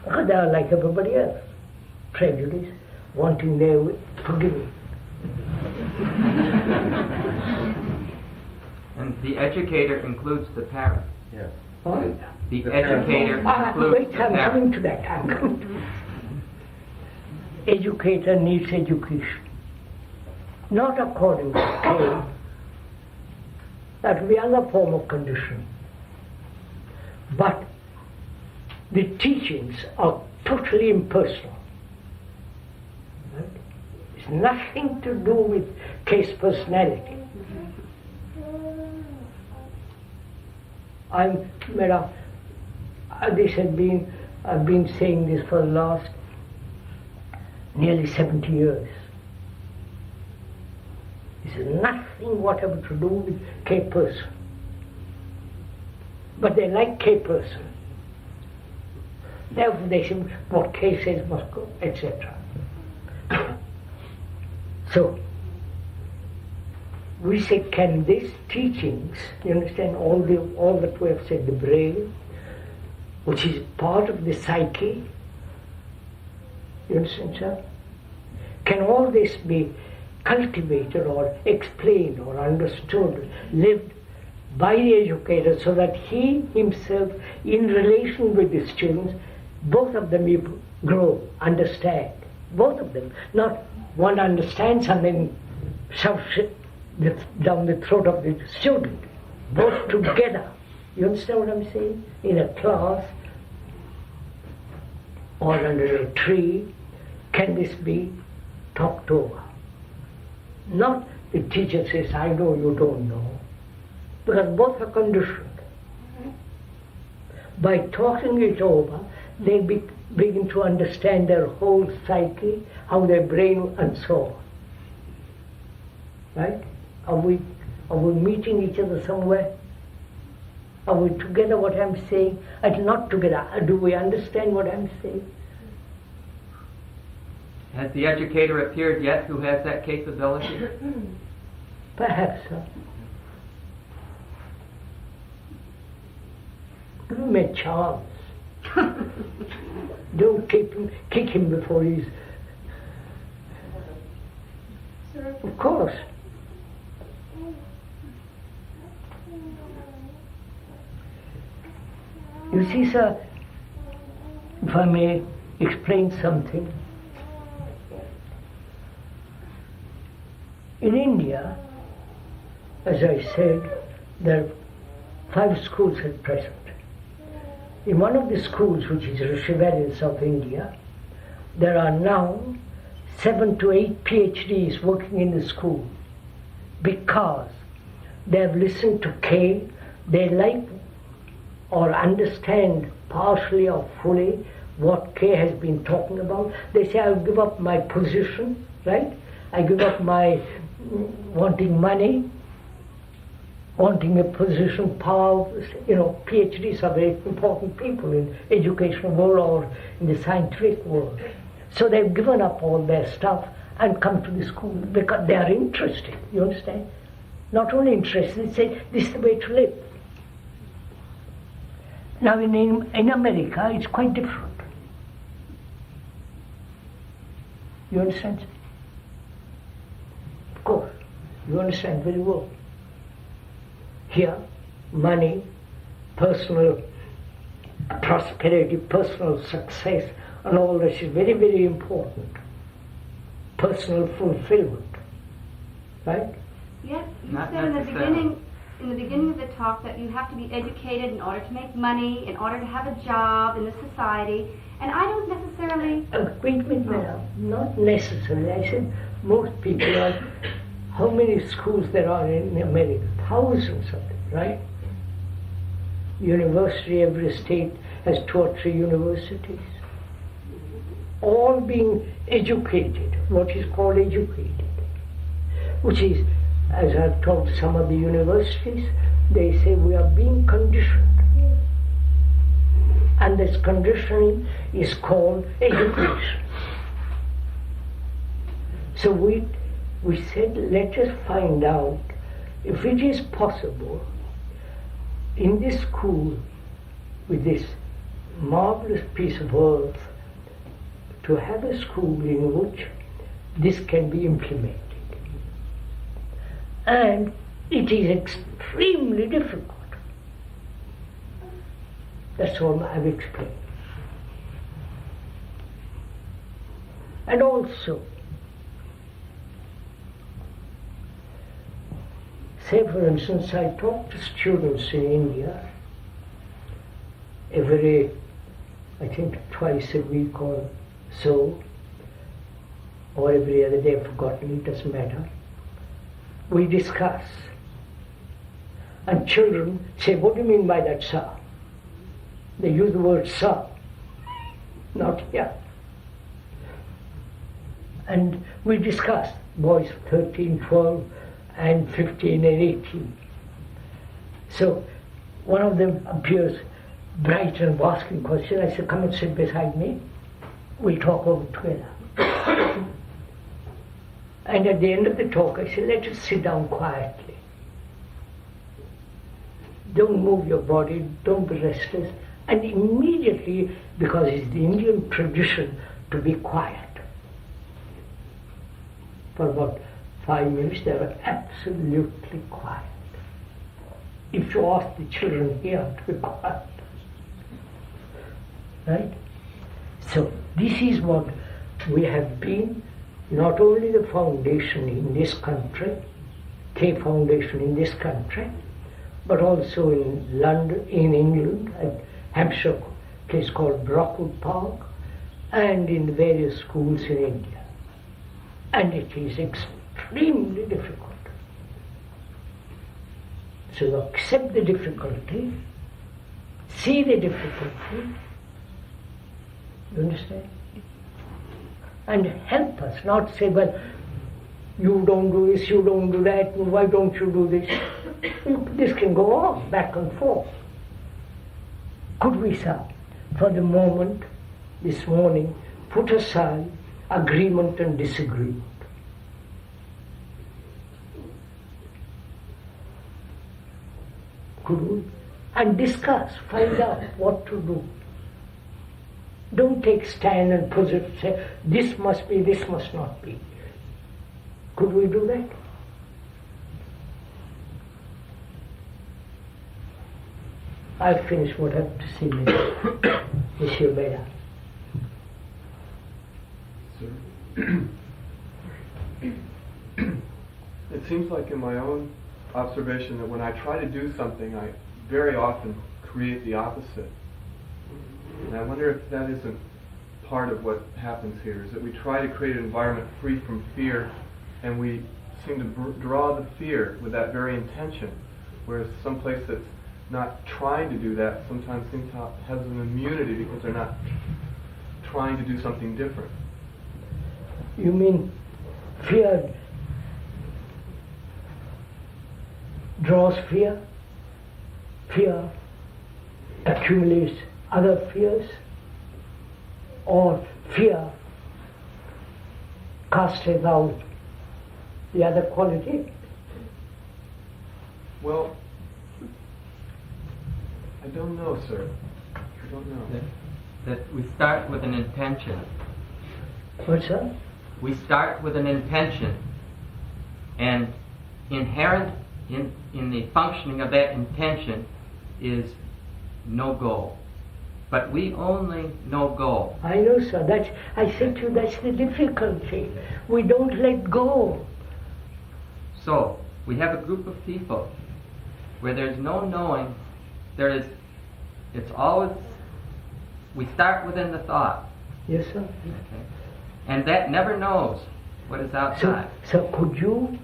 Because they are like everybody else. Prejudice, wanting their way, forgiving. And the educator includes the parent. Yes. What? The educator includes wait, the I'm parent. coming to that. I'm coming to that. Educator needs education. Not according to Kay. That will be another form of conditioning. But the teachings are totally impersonal. Right? It's nothing to do with Kay's personality. I've been saying this for the last nearly 70 years. This has nothing whatever to do with K person. But they like K person. Therefore they say what K says must go, etc. So we say, can these teachings, you understand, all that we have said, the brain, which is part of the psyche, you understand, sir? Can all this be cultivated or explained or understood, lived by the educator so that he himself, in relation with the students, both of them grow, understand, both of them. Not one understands and then shoves it down the throat of the student, both together. You understand what I'm saying? In a class or under a tree, can this be talked over? Not the teacher says, I know, you don't know. Because both are conditioned. By talking it over, they begin to understand their whole psyche, how their brain and so on. Right? Are we meeting each other somewhere? Are we together what I'm saying? And not together. Do we understand what I'm saying? Has the educator appeared yet who has that capability? Perhaps so. Give him a chance. Don't kick him before he's... Of course. You see, sir, if I may explain something. In India, as I said, there are 5 schools at present. In one of the schools, which is Rishiveri in South India, there are now 7 to 8 PhDs working in the school because they have listened to K, they like or understand partially or fully what K has been talking about. They say, I'll give up my position, right? I give up my wanting money, wanting a position, power. You know, PhDs are very important people in educational world or in the scientific world. So they've given up all their stuff and come to the school because they are interested, you understand? Not only interested, they say, this is the way to live. Now in America, it's quite different. You understand? Of course, you understand very well. Here, money, personal prosperity, personal success, and all this is very, very important. Personal fulfillment, right? Yeah, you Not said in the necessarily. beginning of the talk that you have to be educated in order to make money, in order to have a job in the society, and I don't necessarily... Wait, now. Not necessarily. I said most people are... How many schools there are in America? Thousands of them, right? University, every state has 2 or 3 universities. All being educated, what is called educated, which is, as I've told some of the universities, they say we are being conditioned. And this conditioning is called education. So we said, let us find out if it is possible in this school, with this marvelous piece of earth, to have a school in which this can be implemented. And it is extremely difficult. That's all I've explained. And also, say for instance, I talk to students in India every, I think twice a week or so, or every other day, I've forgotten, it doesn't matter. We discuss. And children say, what do you mean by that, sir? They use the word sir, not here. And we discuss, boys 13, 12, and 15 and 18. So one of them appears bright and asking questions. I said, come and sit beside me. We'll talk over together. And at the end of the talk, I said, let us sit down quietly. Don't move your body, don't be restless. And immediately, because it's the Indian tradition to be quiet, for about 5 minutes they were absolutely quiet. If you ask the children here to be quiet, right? So this is what we have been, not only the foundation in this country, K Foundation in this country, but also in London, in England, at Hampshire, a place called Brockwood Park, and in various schools in India. And it is extremely difficult. So accept the difficulty, see the difficulty, you understand? And help us, not say, well, you don't do this, you don't do that, why don't you do this? This can go on, back and forth. Could we, sir, for the moment, this morning, put aside agreement and disagreement? Could we? And discuss, find out what to do. Don't take stand and say, this must be, this must not be. Could we do that? I'll finish what I have to say, Monsieur Beda. It seems like in my own observation that when I try to do something, I very often create the opposite. And I wonder if that isn't part of what happens here, is that we try to create an environment free from fear, and we seem to draw the fear with that very intention, whereas someplace that's not trying to do that sometimes seems to have an immunity because they're not trying to do something different. You mean fear draws fear? Fear accumulates other fears? Or fear casteth out the other quality? Well, I don't know, sir. I don't know. That we start with an intention. What's that? We start with an intention, and inherent in the functioning of that intention is no goal. But we only know goal. I know, sir. I said to you, that's the difficulty. We don't let go. So, we have a group of people where there's no knowing, it's always, we start within the thought. Yes, sir. Okay? And that never knows what is outside. So could you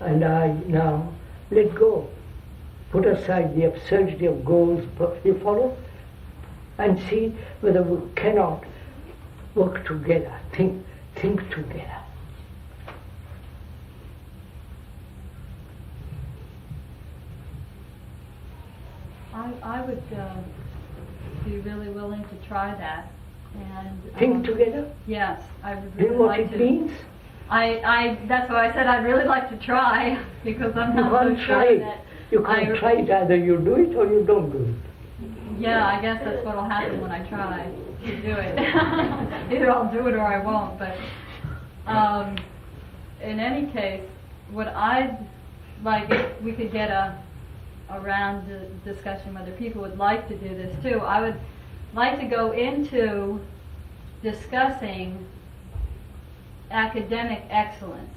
and I now let go? Put aside the absurdity of goals, you follow? And see whether we cannot work together, think together. I would be really willing to try that. And Think together? Yes, I would Do you really know what like it to. means? That's why I said I'd really like to try, because I'm You not can't so try sure it. that You can't try it. Either you do it or you don't do it. Yeah, I guess that's what'll happen when I try to do it. Either I'll do it or I won't, but in any case, what I'd like, if we could get a round discussion whether people would like to do this too, I would like to go into discussing academic excellence.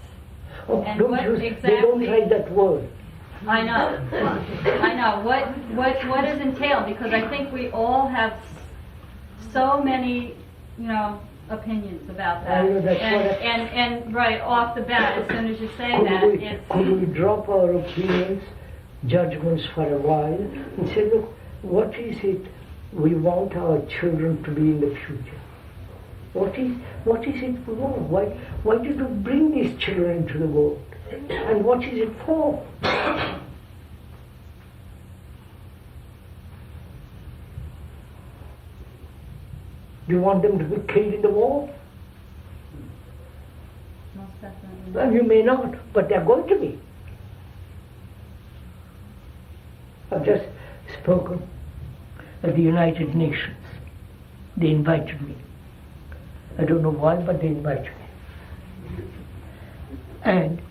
Oh, And don't what use, exactly, they don't like that word. I know. What is entailed? Because I think we all have so many, opinions about that. I know that's and right off the bat, as soon as you say Could we drop our opinions, judgments for a while and say, look, what is it we want our children to be in the future? What is it we want? Why did you bring these children into the world? And what is it for? Do you want them to be killed in the war? Most definitely. Well, you may not, but they're going to be. I've just spoken at the United Nations. They invited me. I don't know why, but they invited me. And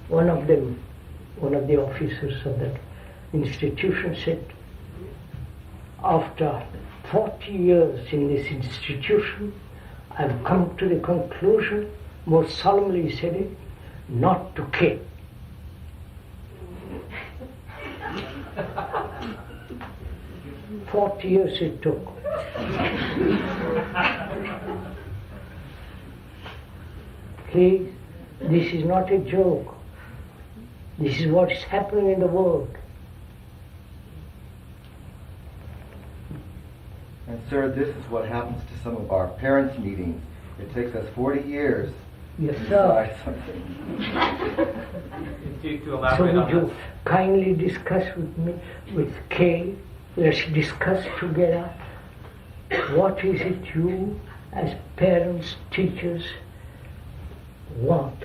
one of the officers of that institution said, after 40 years in this institution, I've come to the conclusion, most solemnly he said it, not to kill. "40 years it took. Please, this is not a joke. This is what is happening in the world. And sir, this is what happens to some of our parents' meetings. It takes us 40 years Yes, to sir. decide something. To So elaborate would on you this. kindly discuss with me, with Kay, let's discuss together, what is it you as parents, teachers want?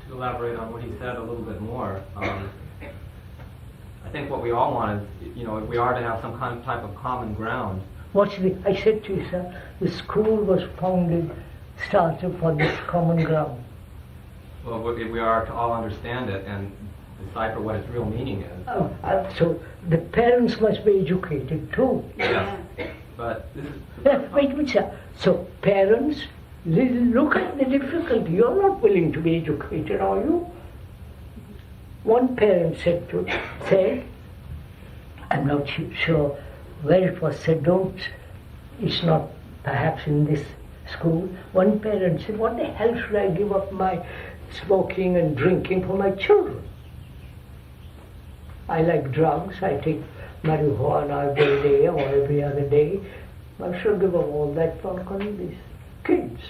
To elaborate on what he said a little bit more, I think what we all want is, we are to have some kind of type of common ground. I said to you, sir, the school was started for this common ground. Well, we are to all understand it and decipher what its real meaning is. So the parents must be educated too. Yes, but this is... Wait a minute, sir. So parents, look at the difficulty. You're not willing to be educated, are you? One parent said, I'm not sure where it was said, it's not perhaps in this school. One parent said, what the hell should I give up my smoking and drinking for my children? I like drugs, I take marijuana every day or every other day. I should give up all that for these kids.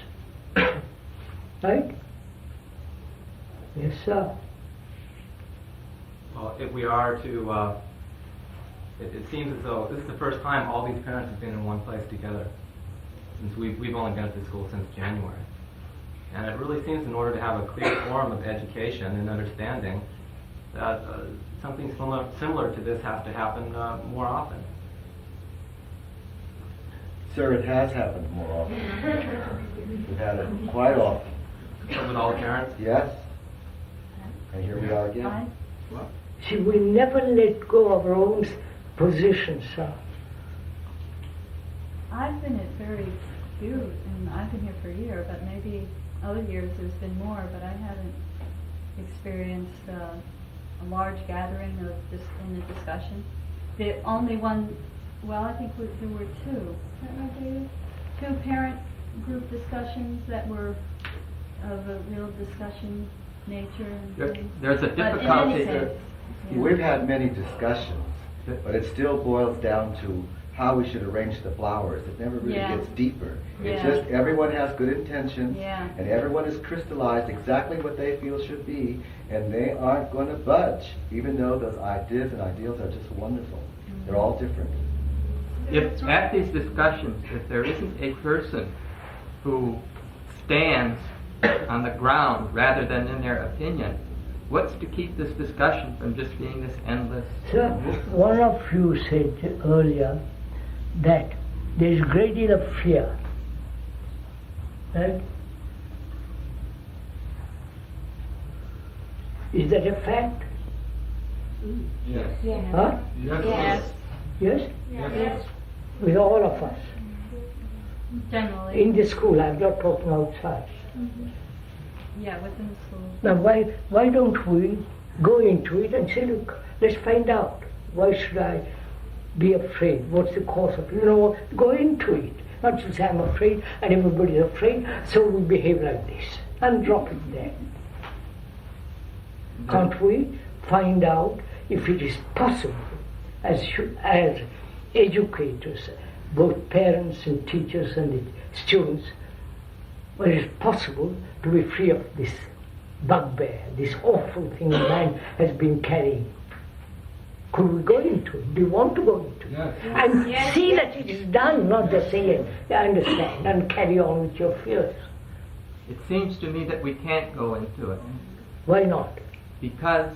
Right? Yes, sir. Well, if we are to, it seems as though this is the first time all these parents have been in one place together, since we've only been at this school since January. And it really seems, in order to have a clear form of education and understanding, that something similar to this has to happen more often. Sir, it has happened more often. We've had it quite often. With all the parents? Yes. And here we are again. See, we never let go of our own positions are? I've been at very few, and I've been here for a year, but maybe other years there's been more, but I haven't experienced a large gathering of in a discussion. The only one, well, I think there were two. Is that right, David? Two parent group discussions that were of a real discussion nature. And there's a difficulty there. We've had many discussions, but it still boils down to how we should arrange the flowers. It never really gets deeper. It's just everyone has good intentions, and everyone has crystallized exactly what they feel should be, and they aren't going to budge, even though those ideas and ideals are just wonderful. They're all different. If at these discussions, if there isn't a person who stands on the ground rather than in their opinion, what's to keep this discussion from just being this endless? Sir, one of you said earlier that there is a great deal of fear. Right? Is that a fact? Yes. Huh? Yes. Yes? Yes. With all of us. Generally. In the school, I'm not talking outside. Yeah, within the school. Now why don't we go into it and say, look, let's find out. Why should I be afraid? What's the cause of it? Go into it. Not to say I'm afraid and everybody's afraid, so we behave like this. And drop it there. Can't we find out if it is possible as educators, both parents and teachers and the students, whether it's possible to be free of this bugbear, this awful thing man has been carrying? Could we go into it? Do you want to go into it? And see that it is done, not just say it, understand, and carry on with your fears. It seems to me that we can't go into it. Why not? Because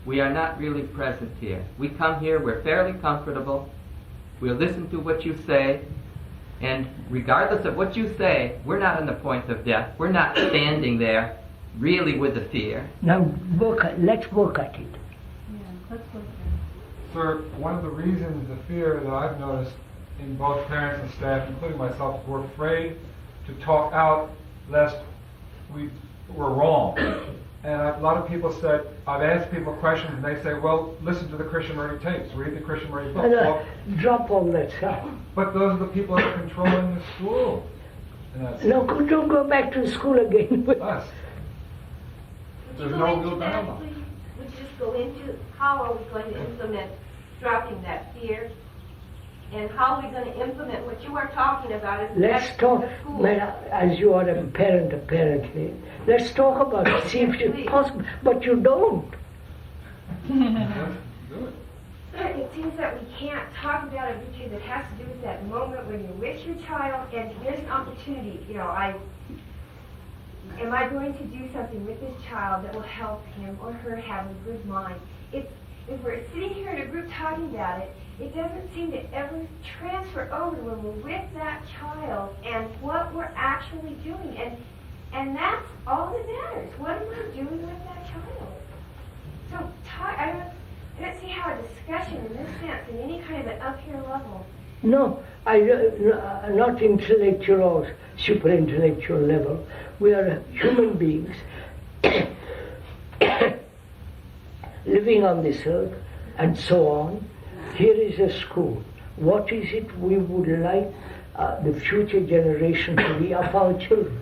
we are not really present here. We come here, we're fairly comfortable, we'll listen to what you say, and regardless of what you say, we're not on the point of death. We're not standing there really with the fear. Now let's work at it. Yeah, let's work at it. Sir, one of the reasons, the fear that I've noticed in both parents and staff, including myself, we're afraid to talk out lest we're wrong. And a lot of people said, I've asked people questions and they say, well, listen to the Krishnamurti tapes, read the Krishnamurti books. Well, drop all that stuff. But those are the people that are controlling the school. No, don't go back to school again. Us. There's no real dialogue. Would you just go into how are we going to implement dropping that fear? And how are we going to implement what you are talking about? Let's talk, as you are a parent apparently, let's talk about it, see if it's possible, but you don't. It seems that we can't talk about it because it has to do with that moment when you're with your child and there's an opportunity, am I going to do something with this child that will help him or her have a good mind? If we're sitting here in a group talking about it, it doesn't seem to ever transfer over to when we're with that child and what we're actually doing. And that's all that matters. What am I doing with that child? So I don't see how a discussion in this sense, in any kind of an up here level. No, not intellectual or super intellectual level. We are human beings living on this earth and so on. Here is a school. What is it we would like the future generation to be of our children?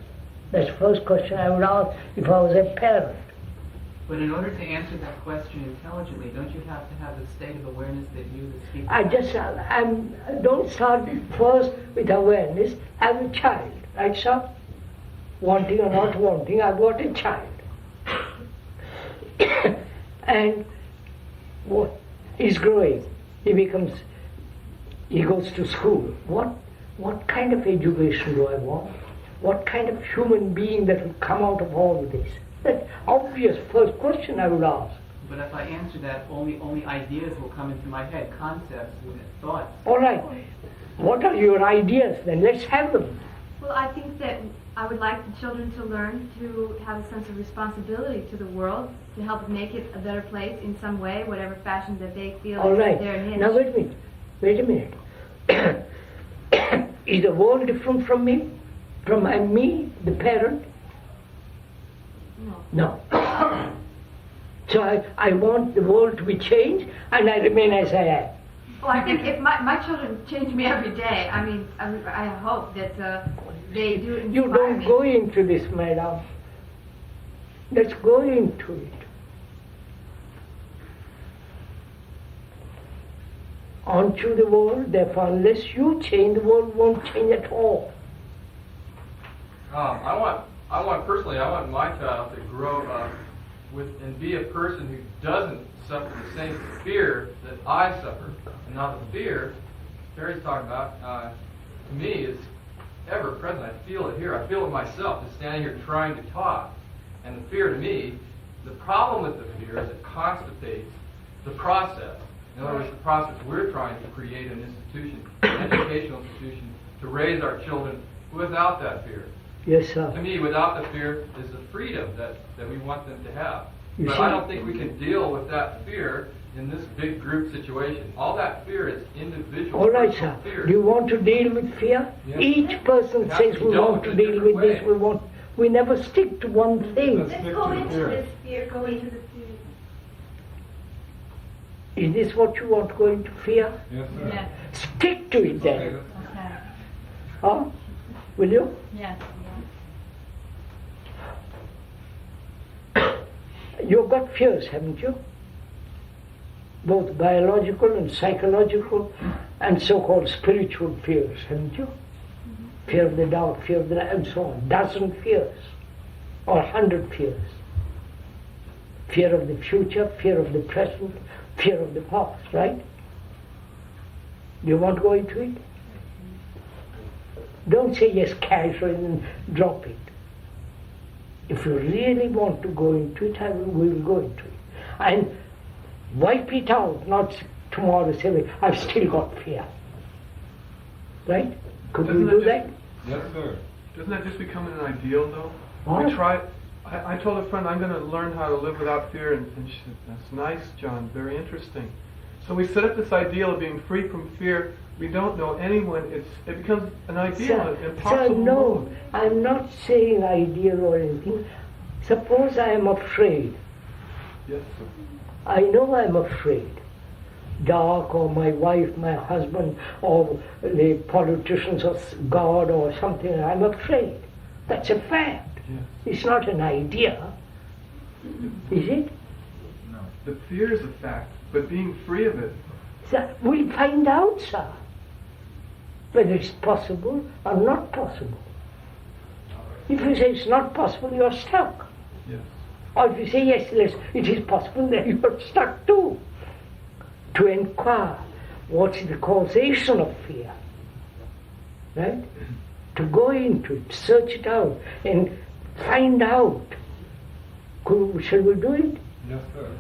That's the first question I would ask if I was a parent. But in order to answer that question intelligently, don't you have to have the state of awareness that you, the speaker... I don't start first with awareness. I'm a child, right, sir? Wanting or not wanting, I've got a child. And what is growing? He goes to school. What kind of education do I want? What kind of human being that will come out of all of this? That's obvious first question I would ask. But if I answer that, only ideas will come into my head, concepts, thoughts. All right. What are your ideas then? Let's have them. Well, I think that I would like the children to learn to have a sense of responsibility to the world, to help make it a better place in some way, whatever fashion that they feel All right. they're in. Now wait a minute. Wait a minute. Is the world different from me? From me, the parent? No. So I want the world to be changed, and I remain as I am. Well, I think if my children change me every day, I mean, I hope that they do inspire You don't me. go into this, madam. Let's go into it. Aren't you the world? Therefore, unless you change, the world won't change at all. I want my child to grow up and be a person who doesn't suffer the same fear that I suffer. And now the fear Terry's talking about, to me, is ever present. I feel it here. I feel it myself, just standing here trying to talk. And the fear to me, the problem with the fear is it constipates the process. In other words, the process we're trying to create an institution, an educational institution, to raise our children without that fear. Yes, sir. To me, without the fear is the freedom that we want them to have. You But see? I don't think we can deal with that fear in this big group situation. All that fear is individual. All right, personal sir. fear. Do you want to deal with fear? Yes. Each person It has says to be we dealt want to with in a deal different with this, way. we never stick to one thing. Let's go into this fear, go into the fear. Is this what you want, go into fear? Yes, sir. Yes. Stick to it then. Okay. Huh? Will you? Yes. You've got fears, haven't you? Both biological and psychological and so-called spiritual fears, haven't you? Fear of the dark, fear of the night, and so on. Dozen fears, or 100 fears. Fear of the future, fear of the present, fear of the past, right? Do you want to go into it? Don't say yes casually and drop it. If you really want to go into it, we will go into it. And wipe it out, not tomorrow say, I've still got fear. Right? Could we do that? Yes, sir. Doesn't that just become an ideal, though? What? We try. I told a friend I'm going to learn how to live without fear, and she said, "That's nice, John. Very interesting." So we set up this ideal of being free from fear. We don't know anyone. It becomes an ideal, an Sir, impossible. no, mode. I'm not saying ideal or anything. Suppose I am afraid. Yes, sir. I know I'm afraid. Dark, or my wife, my husband, or the politicians, or God, or something. I'm afraid. That's a fact. Yes. It's not an idea. Is it? No. The fear is a fact, but being free of it. Sir, we'll find out, sir, whether it's possible or not possible. If you say it's not possible, you're stuck. Yes. Or if you say yes, it is possible, then you're stuck too. To inquire what's the causation of fear, right? To go into it, search it out, and find out. Shall we do it? Yes, sir.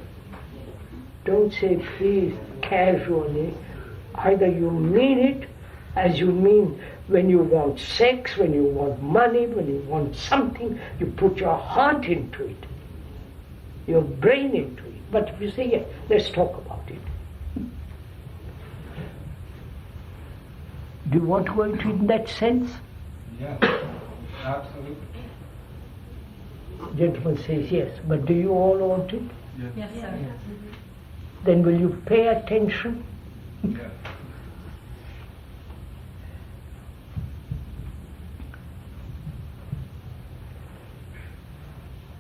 Don't say please casually. Either you mean it as you mean when you want sex, when you want money, when you want something, you put your heart into it, your brain into it. But if you say, yes, let's talk about it. Do you want to go into it in that sense? Yes, absolutely. Gentleman says yes, but do you all want it? Yes. Yes, sir. Then will you pay attention? Yes.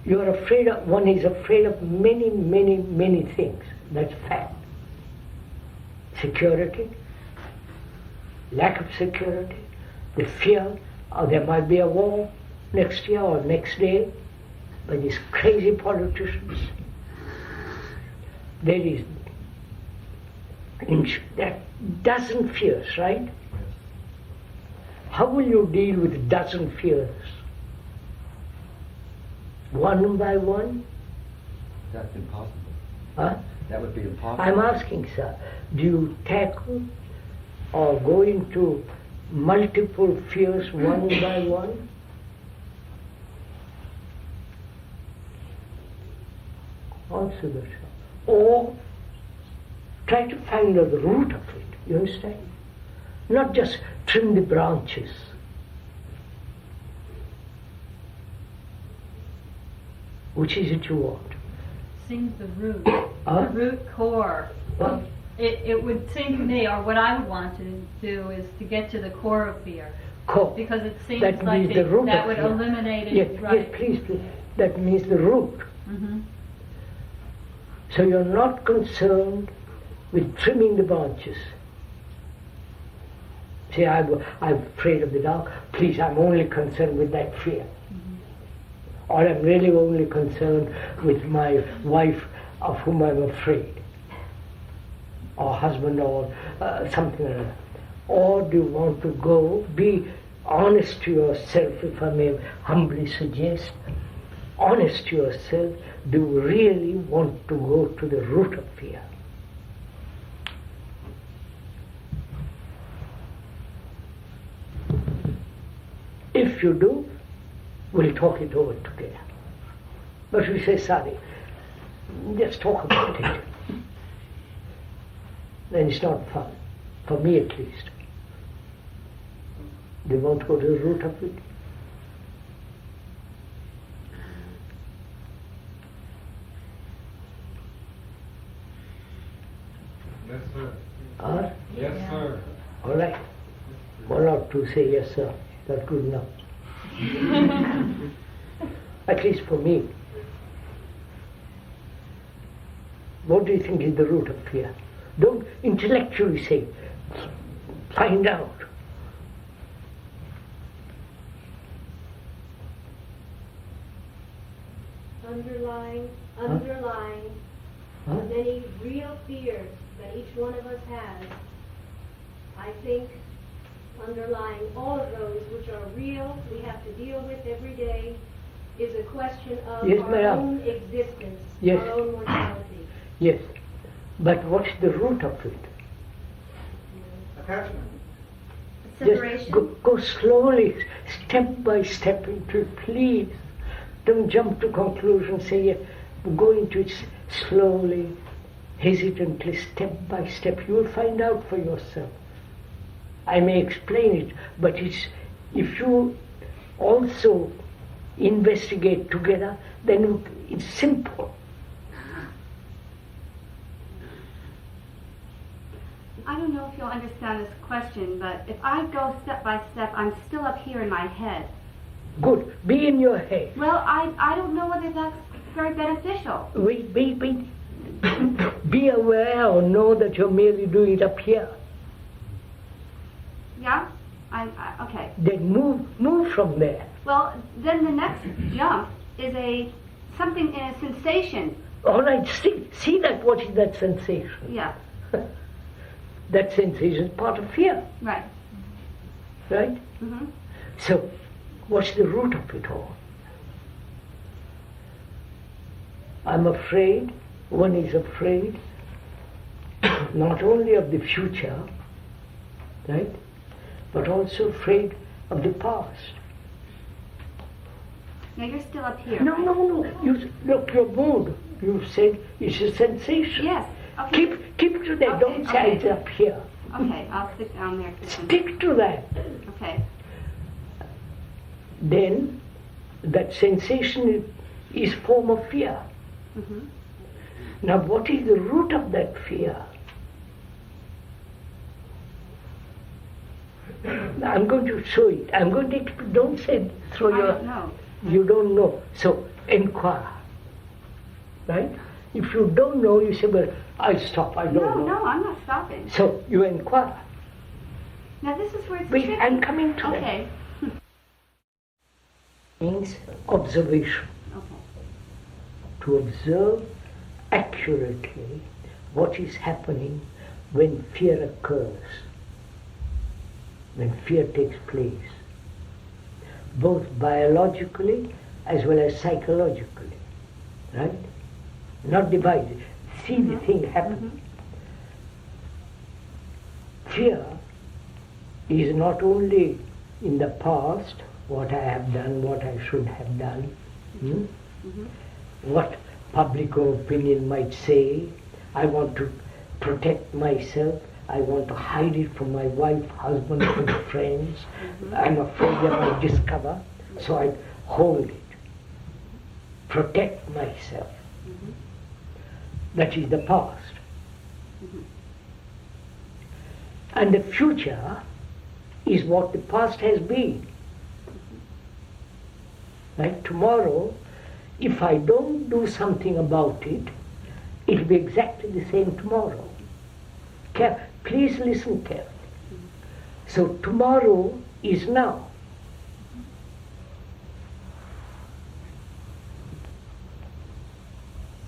You're afraid of, one is afraid of many, many, many things. That's fact. Security, lack of security, the fear, or there might be a war next year or next day by these crazy politicians. There is that dozen fears, right? How will you deal with a dozen fears? One by one? That's impossible. Huh? That would be impossible. I'm asking, sir, do you tackle or go into multiple fears one by one? Answer that, sir. Or try to find out the root of it. You understand? Not just trim the branches. Which is it you want? Seems the root, the root core. It would seem to me, or what I would want to do, is to get to the core of fear. Core. Because it seems that like means the root that of would fear. eliminate it. Yes, right? yes, please. That means the root. Mm-hmm. So you're not concerned with trimming the branches. Say, I'm afraid of the dark. Please, I'm only concerned with that fear. Mm-hmm. Or I'm really only concerned with my wife of whom I'm afraid. Or husband, or something like that. Or do you want to go, be honest to yourself, if I may humbly suggest, honest to yourself, do you really want to go to the root of fear? If you do, we'll talk it over together. But we say, sorry, let's talk about it. Then it's not fun, for me at least. Do you want to go to the root of it? Yes, sir. Huh? Yes, sir. All right. One or two say yes, sir. That's good enough. At least for me. What do you think is the root of fear? Don't intellectually say. Find out. Underlying Huh? many real fears that each one of us has. I think underlying all of those which are real, we have to deal with every day, is a question of Yes, our ma'am. own existence, Yes. our own mortality. Yes. But what's the root of it? Separation. Just go slowly, step by step into it, please. Don't jump to conclusions, say, go into it slowly, hesitantly, step by step. You will find out for yourself. I may explain it, but if you also investigate together, then it's simple. I don't know if you'll understand this question, but if I go step by step, I'm still up here in my head. Good. Be in your head. Well, I don't know whether that's very beneficial. Wait. Be aware or know that you're merely doing it up here. Yeah? Okay. Then move from there. Well, then the next jump is something in a sensation. All right, see that, what is that sensation? Yeah. That sensation is part of fear. Right. Right? Mm-hmm. So, what's the root of it all? I'm afraid, one is afraid not only of the future, right, but also afraid of the past. Now you're still up here. No. Look, your mood, you said it's a sensation. Yes. Okay. Keep to that. Okay, Don't say it's up here. Okay, I'll sit down there. Stick to that. Okay. Then that sensation is form of fear. Mm-hmm. Now what is the root of that fear? I'm going to show it. I'm going to, don't say throw I your... don't know. You don't know. So inquire. Right? If you don't know, you say, well, I'll stop. I don't know. No, I'm not stopping. So you inquire. Now this is where it's Wait, tricky. I'm coming to that. Okay. Means observation. Okay. To observe accurately what is happening when fear occurs, when fear takes place, both biologically as well as psychologically, right? Not divided. See the thing happen. Fear is not only in the past, what I have done, what I should have done, what public opinion might say, I want to protect myself, I want to hide it from my wife, husband, and friends. I'm afraid they might discover, so I hold it, protect myself. That is the past. And the future is what the past has been. Like tomorrow, if I don't do something about it, it will be exactly the same tomorrow. Please listen carefully. So tomorrow is now.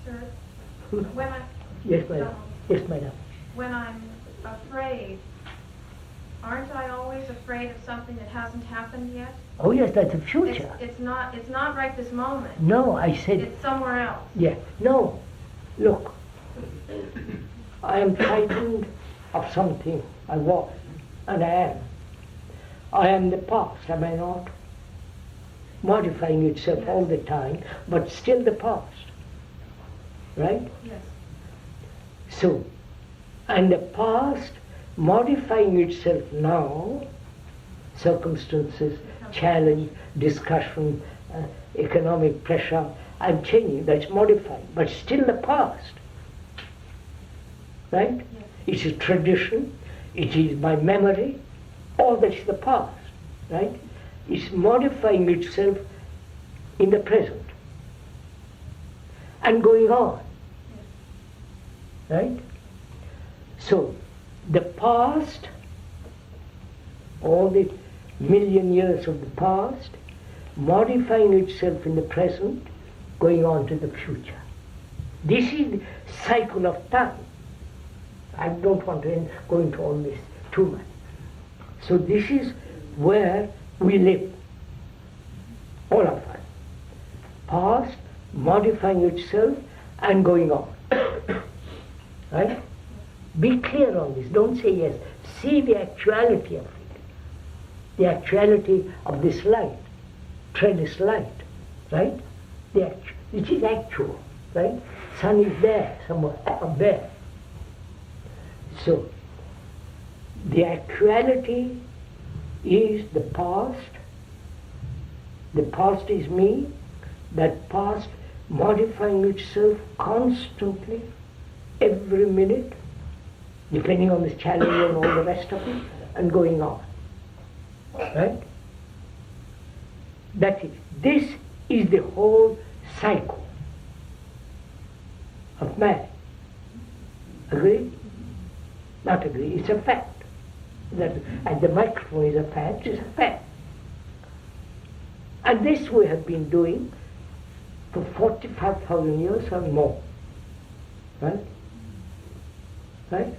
Sir, when I... Yes, madam. Yes, madam. When I'm afraid, aren't I always afraid of something that hasn't happened yet? Oh yes, that's the future. It's not right this moment. No, I said... It's somewhere else. Yeah, no. Look, I am frightened of something. I was, and I am. I am the past, am I not? Modifying itself all the time, but still the past. Right? Yes. So, and the past modifying itself now, circumstances, challenge, discussion, economic pressure, I'm changing, that's modifying, but still the past. Right? Yes. It is tradition, it is my memory, all that's the past. Right? It's modifying itself in the present and going on. Right? So, the past, all the million years of the past, modifying itself in the present, going on to the future. This is the cycle of time. I don't want to go into all this too much. So this is where we live, all of us. Past, modifying itself and going on. Right? Be clear on this, don't say yes. See the actuality of it. The actuality of this light. Tread this light, right? It is actual, right? Sun is there, somewhere up there. So, the actuality is the past. The past is me. That past modifying itself constantly, every minute, depending on the challenge and all the rest of it, and going on. Right? This is the whole cycle of man. Agree? Not agree, it's a fact. That at the microphone is a fact, it's a fact. And this we have been doing for 45,000 years or more. Right? Right?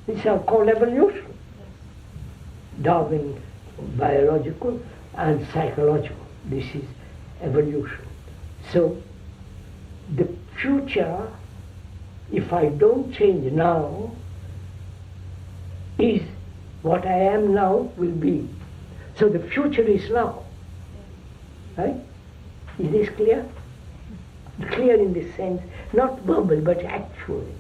It's called evolution. Darwin, biological and psychological. This is evolution. So, the future, if I don't change now, is what I am now will be. So the future is now. Right? Is this clear? Clear in the sense, not verbal, but actually.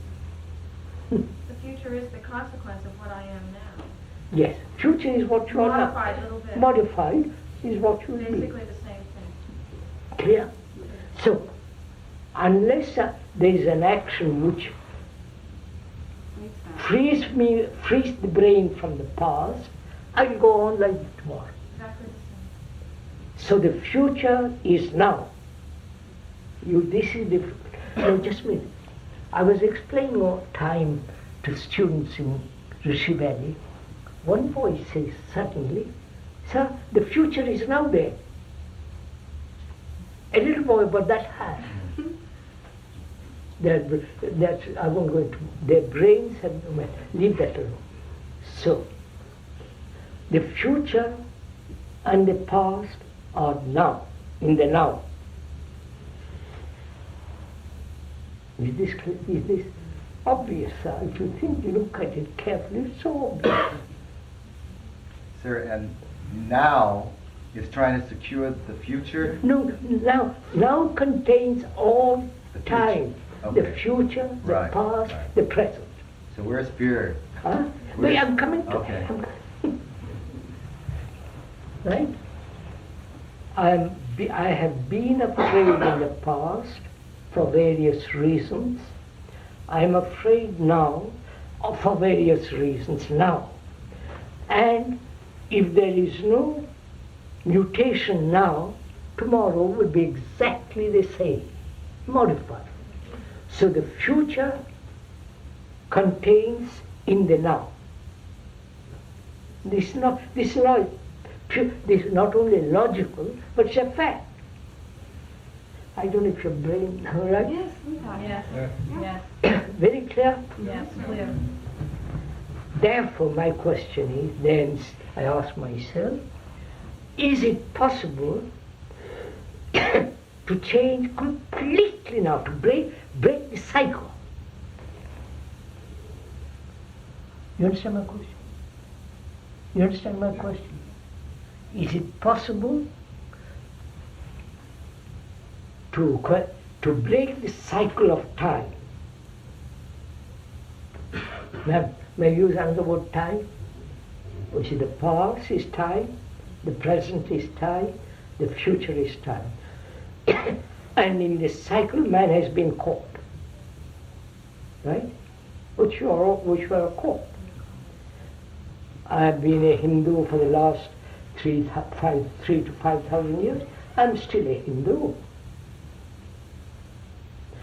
The future is the consequence of what I am now. Yes, future is what you are now. Modified a little bit. Modified is what you will be. Basically the same thing. Clear? So, unless there is an action which frees the brain from the past, I will go on like tomorrow. Exactly the same. So the future is now. This is difficult. No, just a minute. I was explaining all time to students in Rishi Valley. One voice says suddenly, "Sir, the future is now there." A little boy about that high. I won't go into their brains have leave that alone. So the future and the past are now, in the now. Is this obvious, sir? If you think, you look at it carefully, it's so obvious. Sir, and now is trying to secure the future? No, now contains all the time. Okay. The future, the past, the present. So where's fear? Huh? Wait, I'm coming to okay. Right? I have been afraid in the past for various reasons. I am afraid now for various reasons now. And if there is no mutation now, tomorrow will be exactly the same, modified. So the future contains in the now. This is not only logical, but it's a fact. I don't know if your brain, all right? Yes, we got it. Yes. Very clear? Yes, clear. Therefore, my question is, then I ask myself, is it possible to change completely now, to break the cycle? You understand my question? You understand my question? Is it possible to break the cycle of time? May I use another word, time? Which is the past is time, the present is time, the future is time. And in this cycle, man has been caught, right? Which you are caught. I have been a Hindu for the last 3 to 5,000 years. I'm still a Hindu.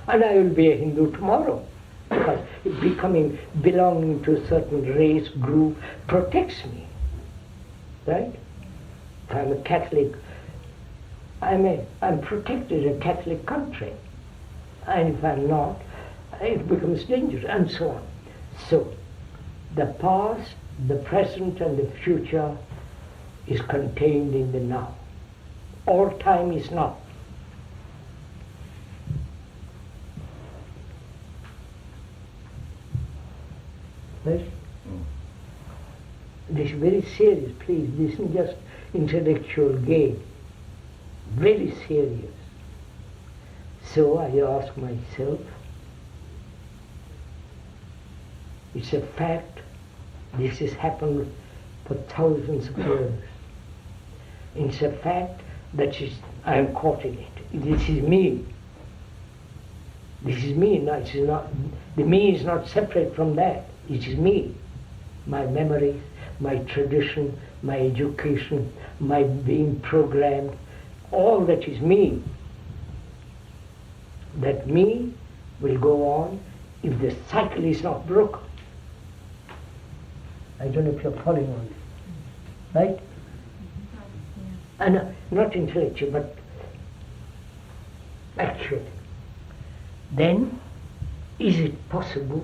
And I will be a Hindu tomorrow, because belonging to a certain race, group, protects me, right? If I'm a Catholic, I'm protected in a Catholic country. And if I'm not, it becomes dangerous, and so on. So, the past, the present, and the future is contained in the now. All time is now. Right? This is very serious, please. This isn't just intellectual game. Very serious. So I ask myself, it's a fact, this has happened for thousands of years. It's a fact that I am caught in it. This is me. This is me. No, it is not. The me is not separate from that. It is me. My memories, my tradition, my education, my being programmed, all that is me. That me will go on if the cycle is not broken. I don't know if you're following on it. Right? And not intellectual, but actually. Then, is it possible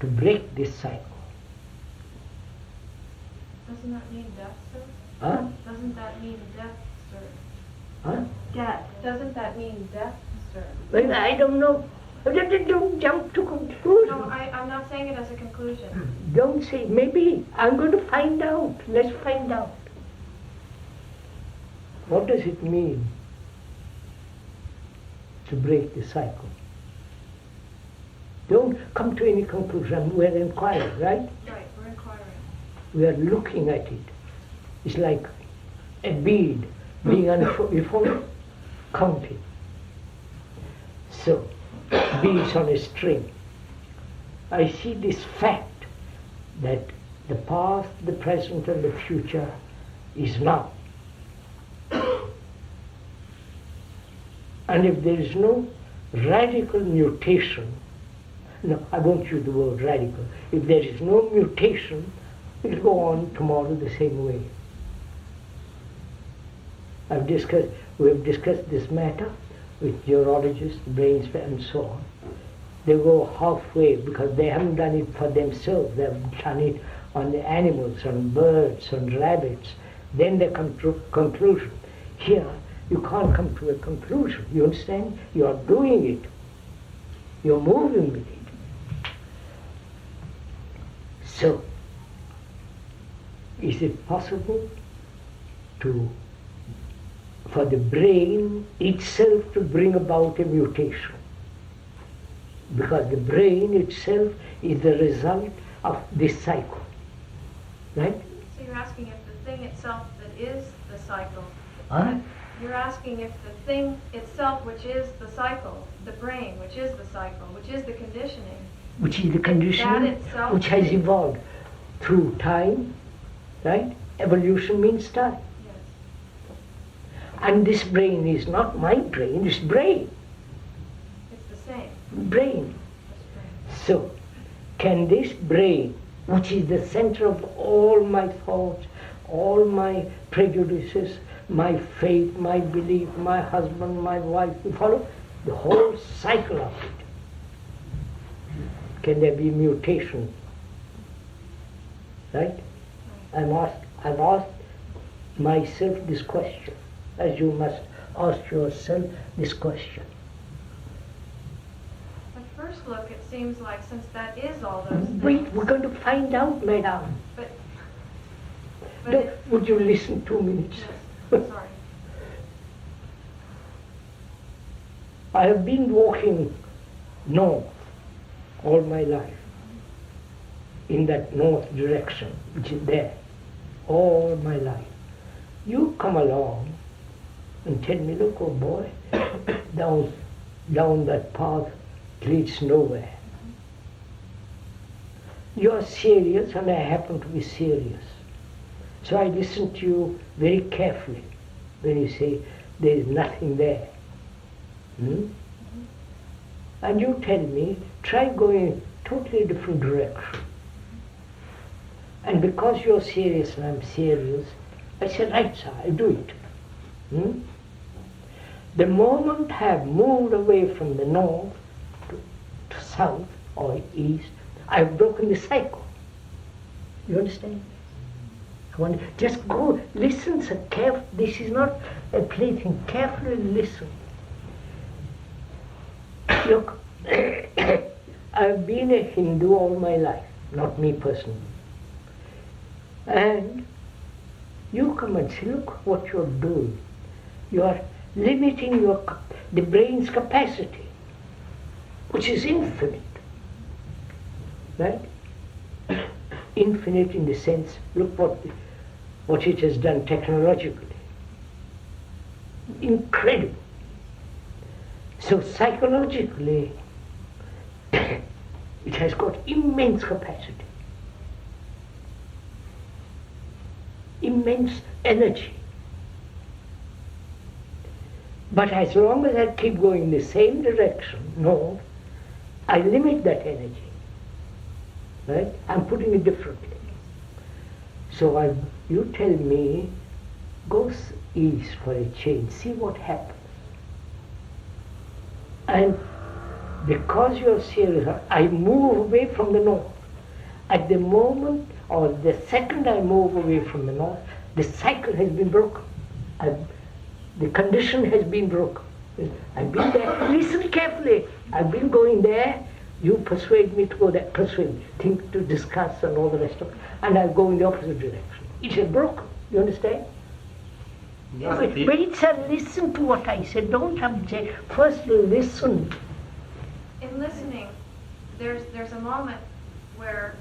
to break this cycle? Doesn't that mean death, sir? Huh? Doesn't that mean death, sir? Huh? Death. Doesn't that mean death, sir? Well, I don't know. Don't jump to conclusions. No, I'm not saying it as a conclusion. Don't say, maybe. I'm going to find out. Let's find out. What does it mean to break the cycle? Don't come to any conclusion. We're inquiring, right? Right, we're inquiring. We are looking at it. It's like a bead being before counting. So, beads on a string. I see this fact that the past, the present, and the future is now. And if there is no radical mutation, no, I won't use the word radical. If there is no mutation, it will go on tomorrow the same way. We have discussed this matter with neurologists, brains, and so on. They go halfway because they haven't done it for themselves. They have done it on the animals, on birds, on rabbits. Then they come to a conclusion. Here, you can't come to a conclusion. You understand? You are doing it. You're moving with it. So, is it possible for the brain itself to bring about a mutation? because the brain itself is the result of this cycle. Right? So you're asking if the thing itself that is the cycle, Huh? you're asking if the thing itself, which is the cycle, the brain, which is the cycle, which is the conditioning, Which is the conditioning itself which has is- evolved through time, right? Evolution means time. And this brain is not my brain, it's brain. it's the same. Brain. So, can this brain, which is the center of all my thoughts, all my prejudices, my faith, my belief, my husband, my wife, you follow? The whole cycle of it. Can there be mutation? Right? I've asked myself this question, as you must ask yourself this question. At first look, it seems like since that is all those things. Wait, we're going to find out, madam. But No, would you listen 2 minutes? sorry. I have been walking north all my life, in that north direction, which is there, all my life. You come along and tell me, look, oh boy, down that path leads nowhere. You're serious and I happen to be serious. So I listen to you very carefully when you say there is nothing there. And you tell me, try going totally different direction. And because you're serious and I'm serious, I said, right, sir, I'll do it. The moment I have moved away from the north to south or east, I've broken the cycle. You understand? I want just go, listen so carefully. This is not a plaything. Carefully listen. Look, I've been a Hindu all my life, not me personally. And you come and say, look what you're doing. You are limiting the brain's capacity, which is infinite. Right? Infinite in the sense, look what it has done technologically. Incredible. So psychologically, it has got immense capacity, immense energy. But as long as I keep going in the same direction, north, I limit that energy. Right? I'm putting it differently. So you tell me, go east for a change, see what happens. And because you're serious, I move away from the north. At the moment, or the second I move away from the north, the cycle has been broken. The condition has been broken. I've been there. Listen carefully. I've been going there. You persuade me to go there. Persuade me. Think to discuss and all the rest of it. And I go in the opposite direction. It has broken. You understand? Wait, sir, listen to what I said. Don't object. First listen. In listening, there's a moment where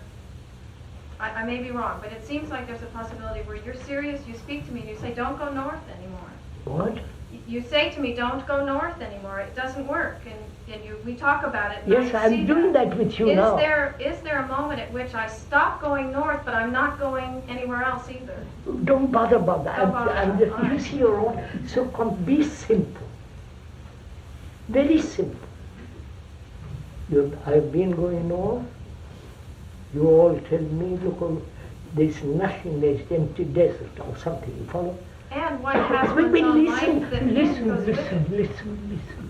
I may be wrong, but it seems like there's a possibility where you're serious, you speak to me and you say, don't go north anymore. What? You say to me, don't go north anymore. It doesn't work. And we talk about it. Yes, I'm doing that with you now. Is there a moment at which I stop going north, but I'm not going anywhere else either? Don't bother about that. You see, you're all so be simple. Very simple. I've been going north. You all tell me, look, there's nothing, there's empty desert or something. You follow? And what happens on life that listen.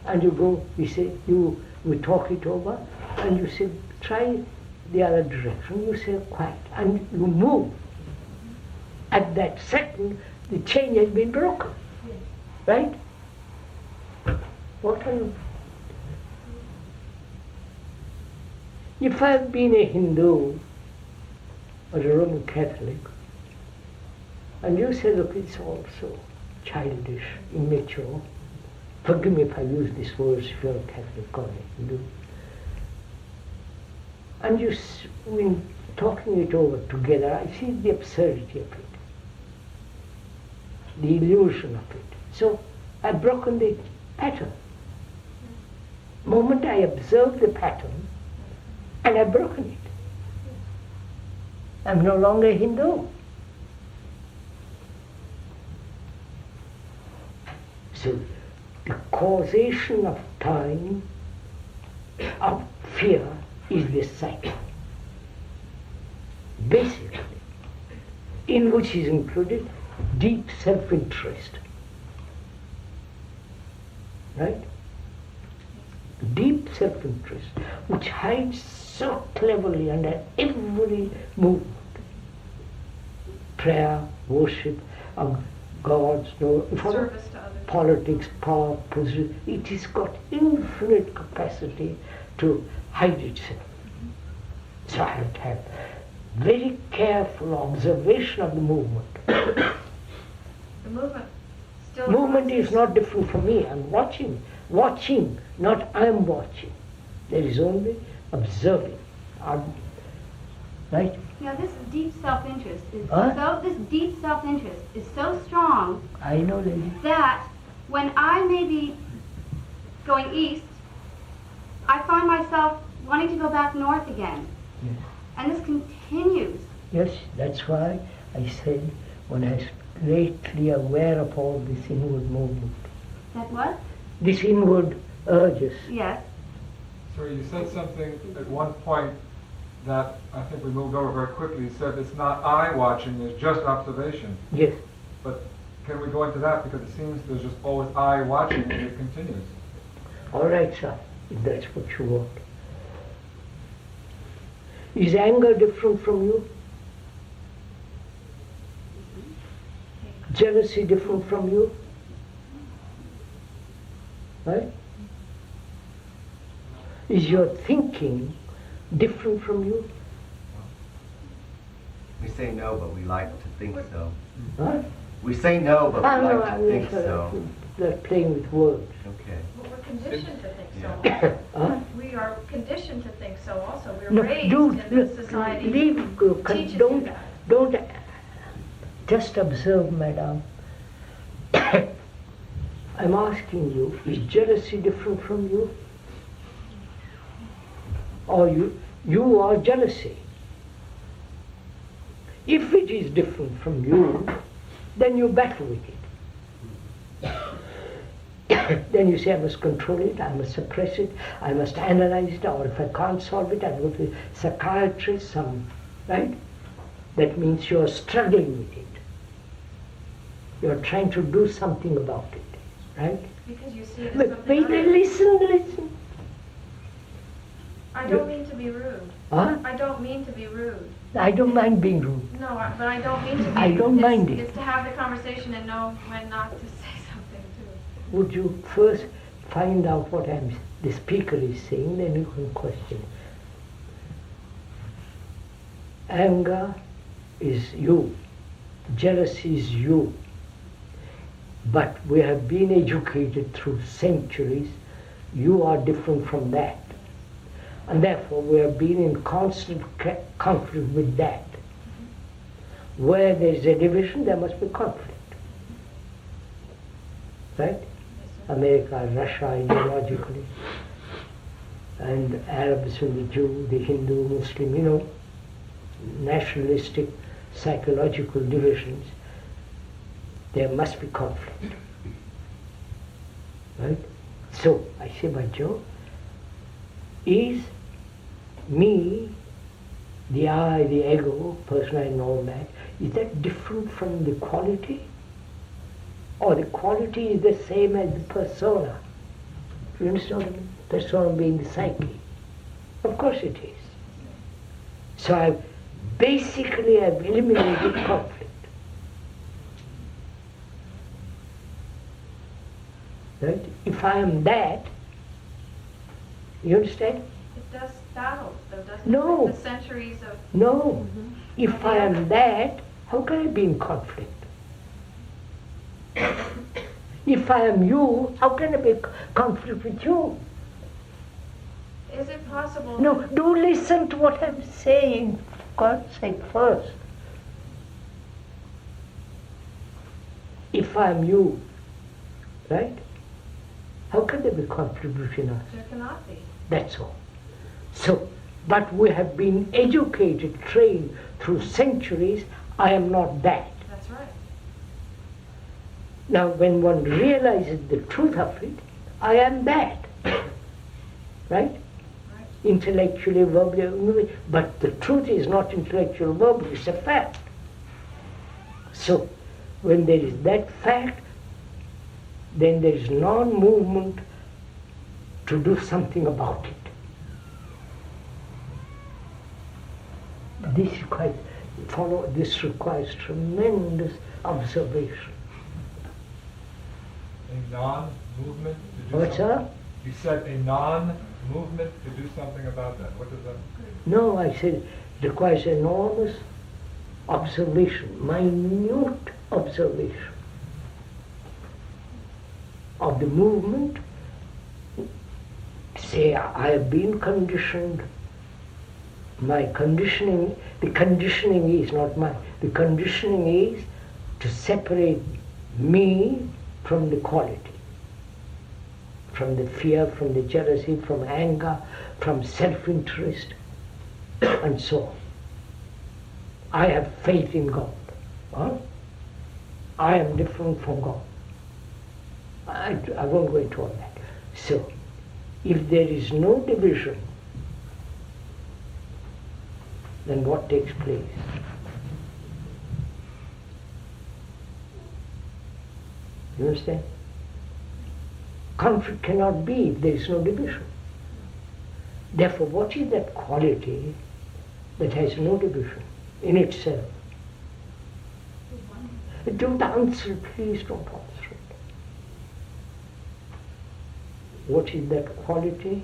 And you go, we talk it over, and you say, try the other direction. You say, quiet, and you move. At that second, the chain has been broken. Right? What are you? If I've been a Hindu or a Roman Catholic, and you say, look, it's also childish, immature, Forgive me if I use these words if you're a Catholic or a Hindu. And when talking it over together, I see the absurdity of it, the illusion of it. So I've broken the pattern. The moment I observe the pattern, and I've broken it. I'm no longer Hindu. So the causation of time, of fear, is this cycle. Basically, in which is included deep self-interest. Right? Deep self-interest, which hides so cleverly under every movement. Prayer, worship of gods, Service to others. Politics, power, position. It has got infinite capacity to hide itself. So I have to have very careful observation of the movement. The movement still Movement arises. is not different from me. I'm watching, not I'm watching. There is only observing. Right? Now this deep self-interest is Huh? this deep self-interest is so strong I know, lady. that when I may be going east, I find myself wanting to go back north again. Yes. And this continues. Yes, that's why I said when I was greatly aware of all this inward movement. That what? This inward urges. Yes. Sir, you said something at one point that I think we moved over very quickly. You said it's not eye watching, it's just observation. Yes. But can we go into that? Because it seems there's just always eye watching and it continues. All right, sir, if that's what you want. Is anger different from you? Jealousy different from you? Right? Is your thinking different from you? We say no, but we like to think so. Huh? We say no, but we no, like to think so. They're playing with words. Okay. Well, we're conditioned to think so. Yeah. Huh? We are conditioned to think so also. We're No, raised don't, in this society. Teaches you don't, that. don't, just observe, madam. I'm asking you, is jealousy different from you? Or you are jealousy? If it is different from you, then you battle with it. Then you say, I must control it, I must suppress it, I must analyze it, or if I can't solve it, I'll go to a psychiatrist, right? That means you're struggling with it. You're trying to do something about it, right? Because you see it as But something wait, other. listen. I don't mean to be rude. Huh? I don't mean to be rude. I don't mind being rude. No, but I don't mean to be. I don't mind it. It's to have the conversation and know when not to say something too. Would you first find out what the speaker is saying, then you can question. Anger is you. Jealousy is you. But we have been educated through centuries. You are different from that. And therefore we have been in constant conflict with that. Where there is a division, there must be conflict. Right? America, Russia, ideologically, and Arabs and the Jew, the Hindu, Muslim, nationalistic, psychological divisions, there must be conflict. Right? So, I say, but Joe, is me, the I, the ego, person I know that, is that different from the quality? Or the quality is the same as the persona? You understand what I mean? Persona being the psyche. Of course it is. So I've eliminated conflict. Right? If I am that, you understand? It does battle, though, doesn't No. it? The centuries of. No. If I am that, how can I be in conflict? If I am you, how can I be conflict with you? Is it possible? No, do listen to what I'm saying, for God's sake, first. If I am you, right? How can there be conflict between us? There cannot be. That's all. So, but we have been educated, trained through centuries, I am not that. That's right. Now, when one realizes the truth of it, I am that. Right? Intellectually, verbally, but the truth is not intellectual, verbal, it's a fact. So, when there is that fact, then there is non-movement to do something about it. This requires tremendous observation. A non-movement to do What's something? that? You said a non-movement to do something about that. What does that mean? No, I said it requires enormous observation, minute observation of the movement. Say, I have been conditioned. My conditioning, the conditioning is not mine. The conditioning is to separate me from the quality, from the fear, from the jealousy, from anger, from self-interest, and so on. I have faith in God. Huh? I am different from God. I won't go into all that. So, if there is no division, then what takes place? You understand? Conflict cannot be if there is no division. Therefore, what is that quality that has no division in itself? Don't answer it, please don't answer it. What is that quality,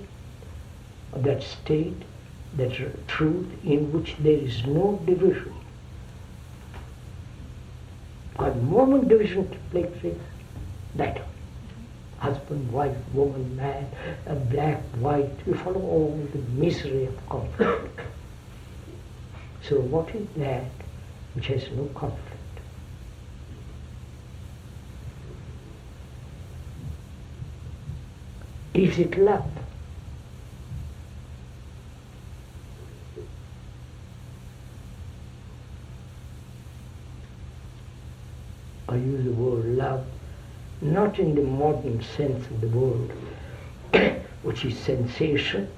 or that state, that truth in which there is no division? Because the moment division takes place, that husband, wife, woman, man, black, white, you follow all the misery of conflict. So what is that which has no conflict? Is it love? I use the word love not in the modern sense of the word, which is sensation,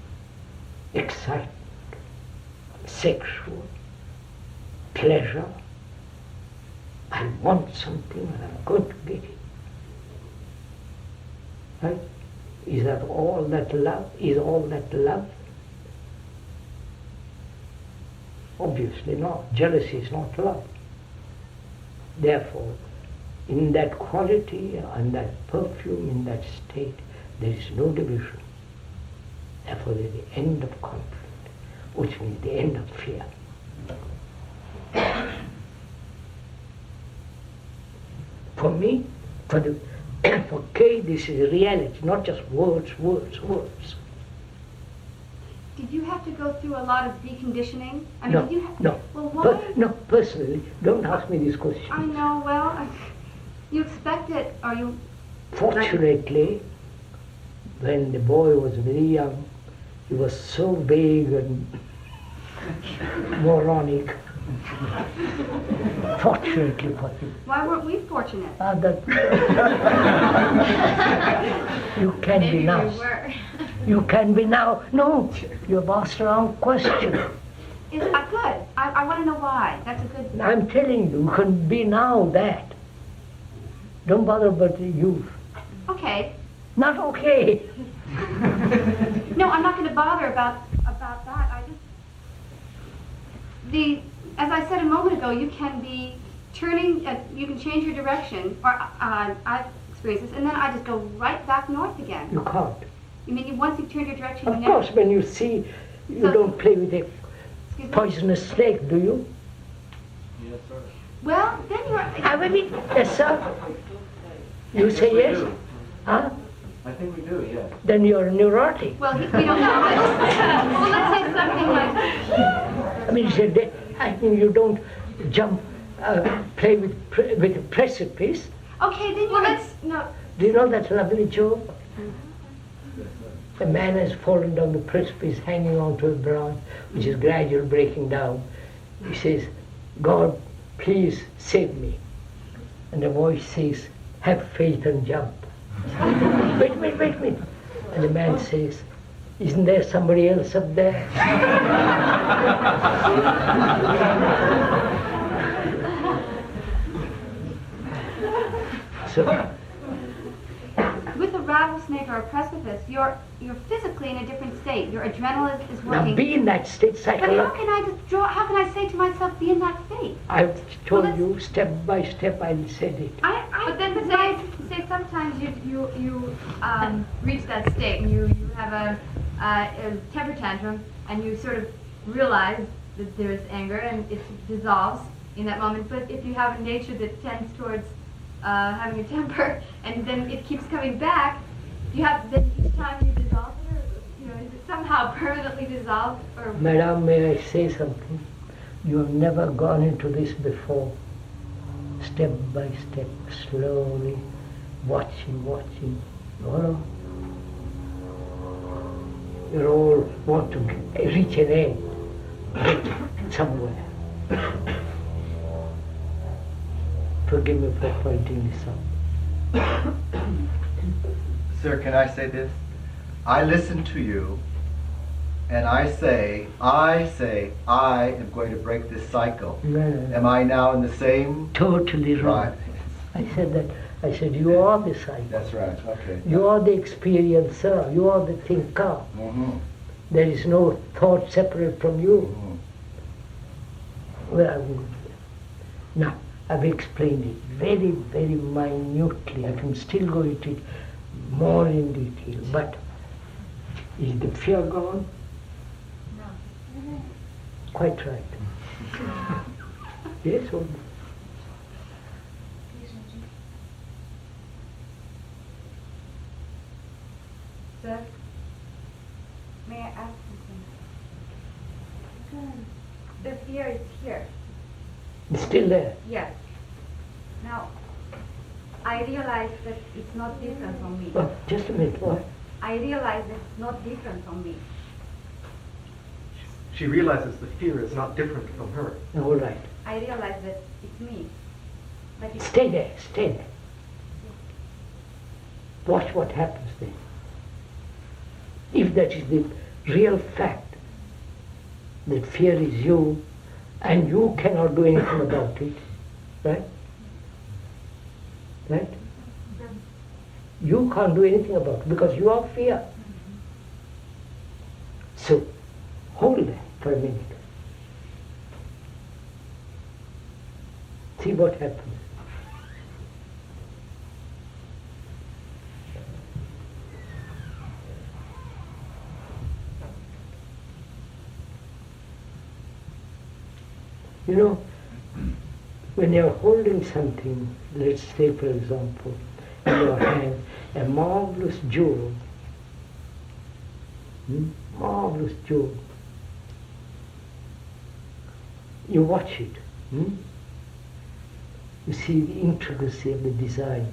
excitement, sexual, pleasure. I want something and I'm going to get it. Right? Is that all that love? Is all that love? Obviously not. Jealousy is not love. Therefore, in that quality and that perfume, in that state, there is no division. Therefore, there is the end of conflict, which means the end of fear. For me, for Kay, this is reality, not just words. Did you have to go through a lot of deconditioning? I mean, No, did you have, no. Well, why? No, personally, don't ask me this question. I know, well, you expect it, or you... Fortunately, when the boy was very young, he was so vague and moronic. Fortunately for him. Why weren't we fortunate? You can Maybe be now. we were. You can be now. No, you've asked the wrong question. Good. I want to know why. That's a good... I'm telling you, you can be now that. Don't bother about the youth. Okay. Not okay. No, I'm not going to bother about that. As I said a moment ago, you can be turning, you can change your direction, or I've experienced this, and then I just go right back north again. You can't. You mean once you've turned your direction, Of course, when you see, you don't play with a poisonous snake, do you? Yes, sir. Well, then you're... I mean, yes, sir. You say yes? Do. Huh? I think we do, yes. Then you're neurotic. Well, we don't know. Well, let's say something like, I mean, you don't jump, play with a precipice. okay, then no. Do you know that lovely joke? A man has fallen down the precipice, hanging onto a branch, which is gradually breaking down. He says, God, please save me. And the voice says, have faith and jump. Wait. And the man says, isn't there somebody else up there? So, with a rattlesnake or a precipice, you're physically in a different state. Your adrenaline is working. now be in that state But psychologically. how can I say to myself, be in that state? I've told you step by step. I said it. But then say sometimes you reach that state and you have a temper tantrum and you sort of realize that there's anger and it dissolves in that moment. But if you have a nature that tends towards having a temper and then it keeps coming back, then each time you dissolve it, or is it somehow permanently dissolved? Or Madam, may I say something? You have never gone into this before. Step by step, slowly, watching. No. You all want to reach an end, get somewhere. Forgive me for pointing this out. Sir, can I say this? I listen to you, and I say, I am going to break this cycle. No. Am I now in the same? Totally wrong. Right. I said that. I said, you are the psycho. That's right, okay. You are the experiencer. You are the thinker. Mm-hmm. There is no thought separate from you. Mm-hmm. Well, now, I've explained it very, very minutely. I can still go into it more in detail. But is the fear gone? no. Quite right. Yes or no? Sir, may I ask something? The fear is here. It's still there. Yes. Now, I realize that it's not different from me. Oh, just a minute. What? I realize that it's not different from me. She realizes the fear is not different from her. All right. I realize that it's me. But it's Stay there. Watch what happens then. If that is the real fact, that fear is you, and you cannot do anything about it, right? Right? You can't do anything about it because you are fear. So, hold that for a minute. See what happens. You know, when you're holding something, let's say for example, in your hand, a marvelous jewel, marvelous jewel, you watch it, you see the intricacy of the design,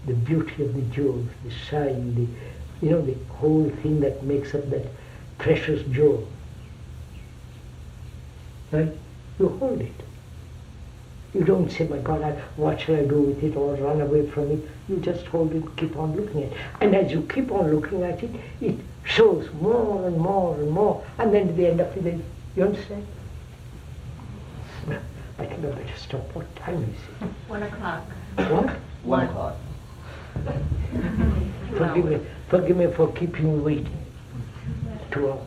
the beauty of the jewels, the shine, the whole thing that makes up that precious jewel, right? You hold it. You don't say, my God, what shall I do with it, or run away from it. You just hold it, keep on looking at it. And as you keep on looking at it, it shows more and more and more. And then at the end of the day, you understand? Well, I think I better stop. What time is it? 1 o'clock. What? 1 o'clock. Forgive me for keeping you waiting. 2 hours.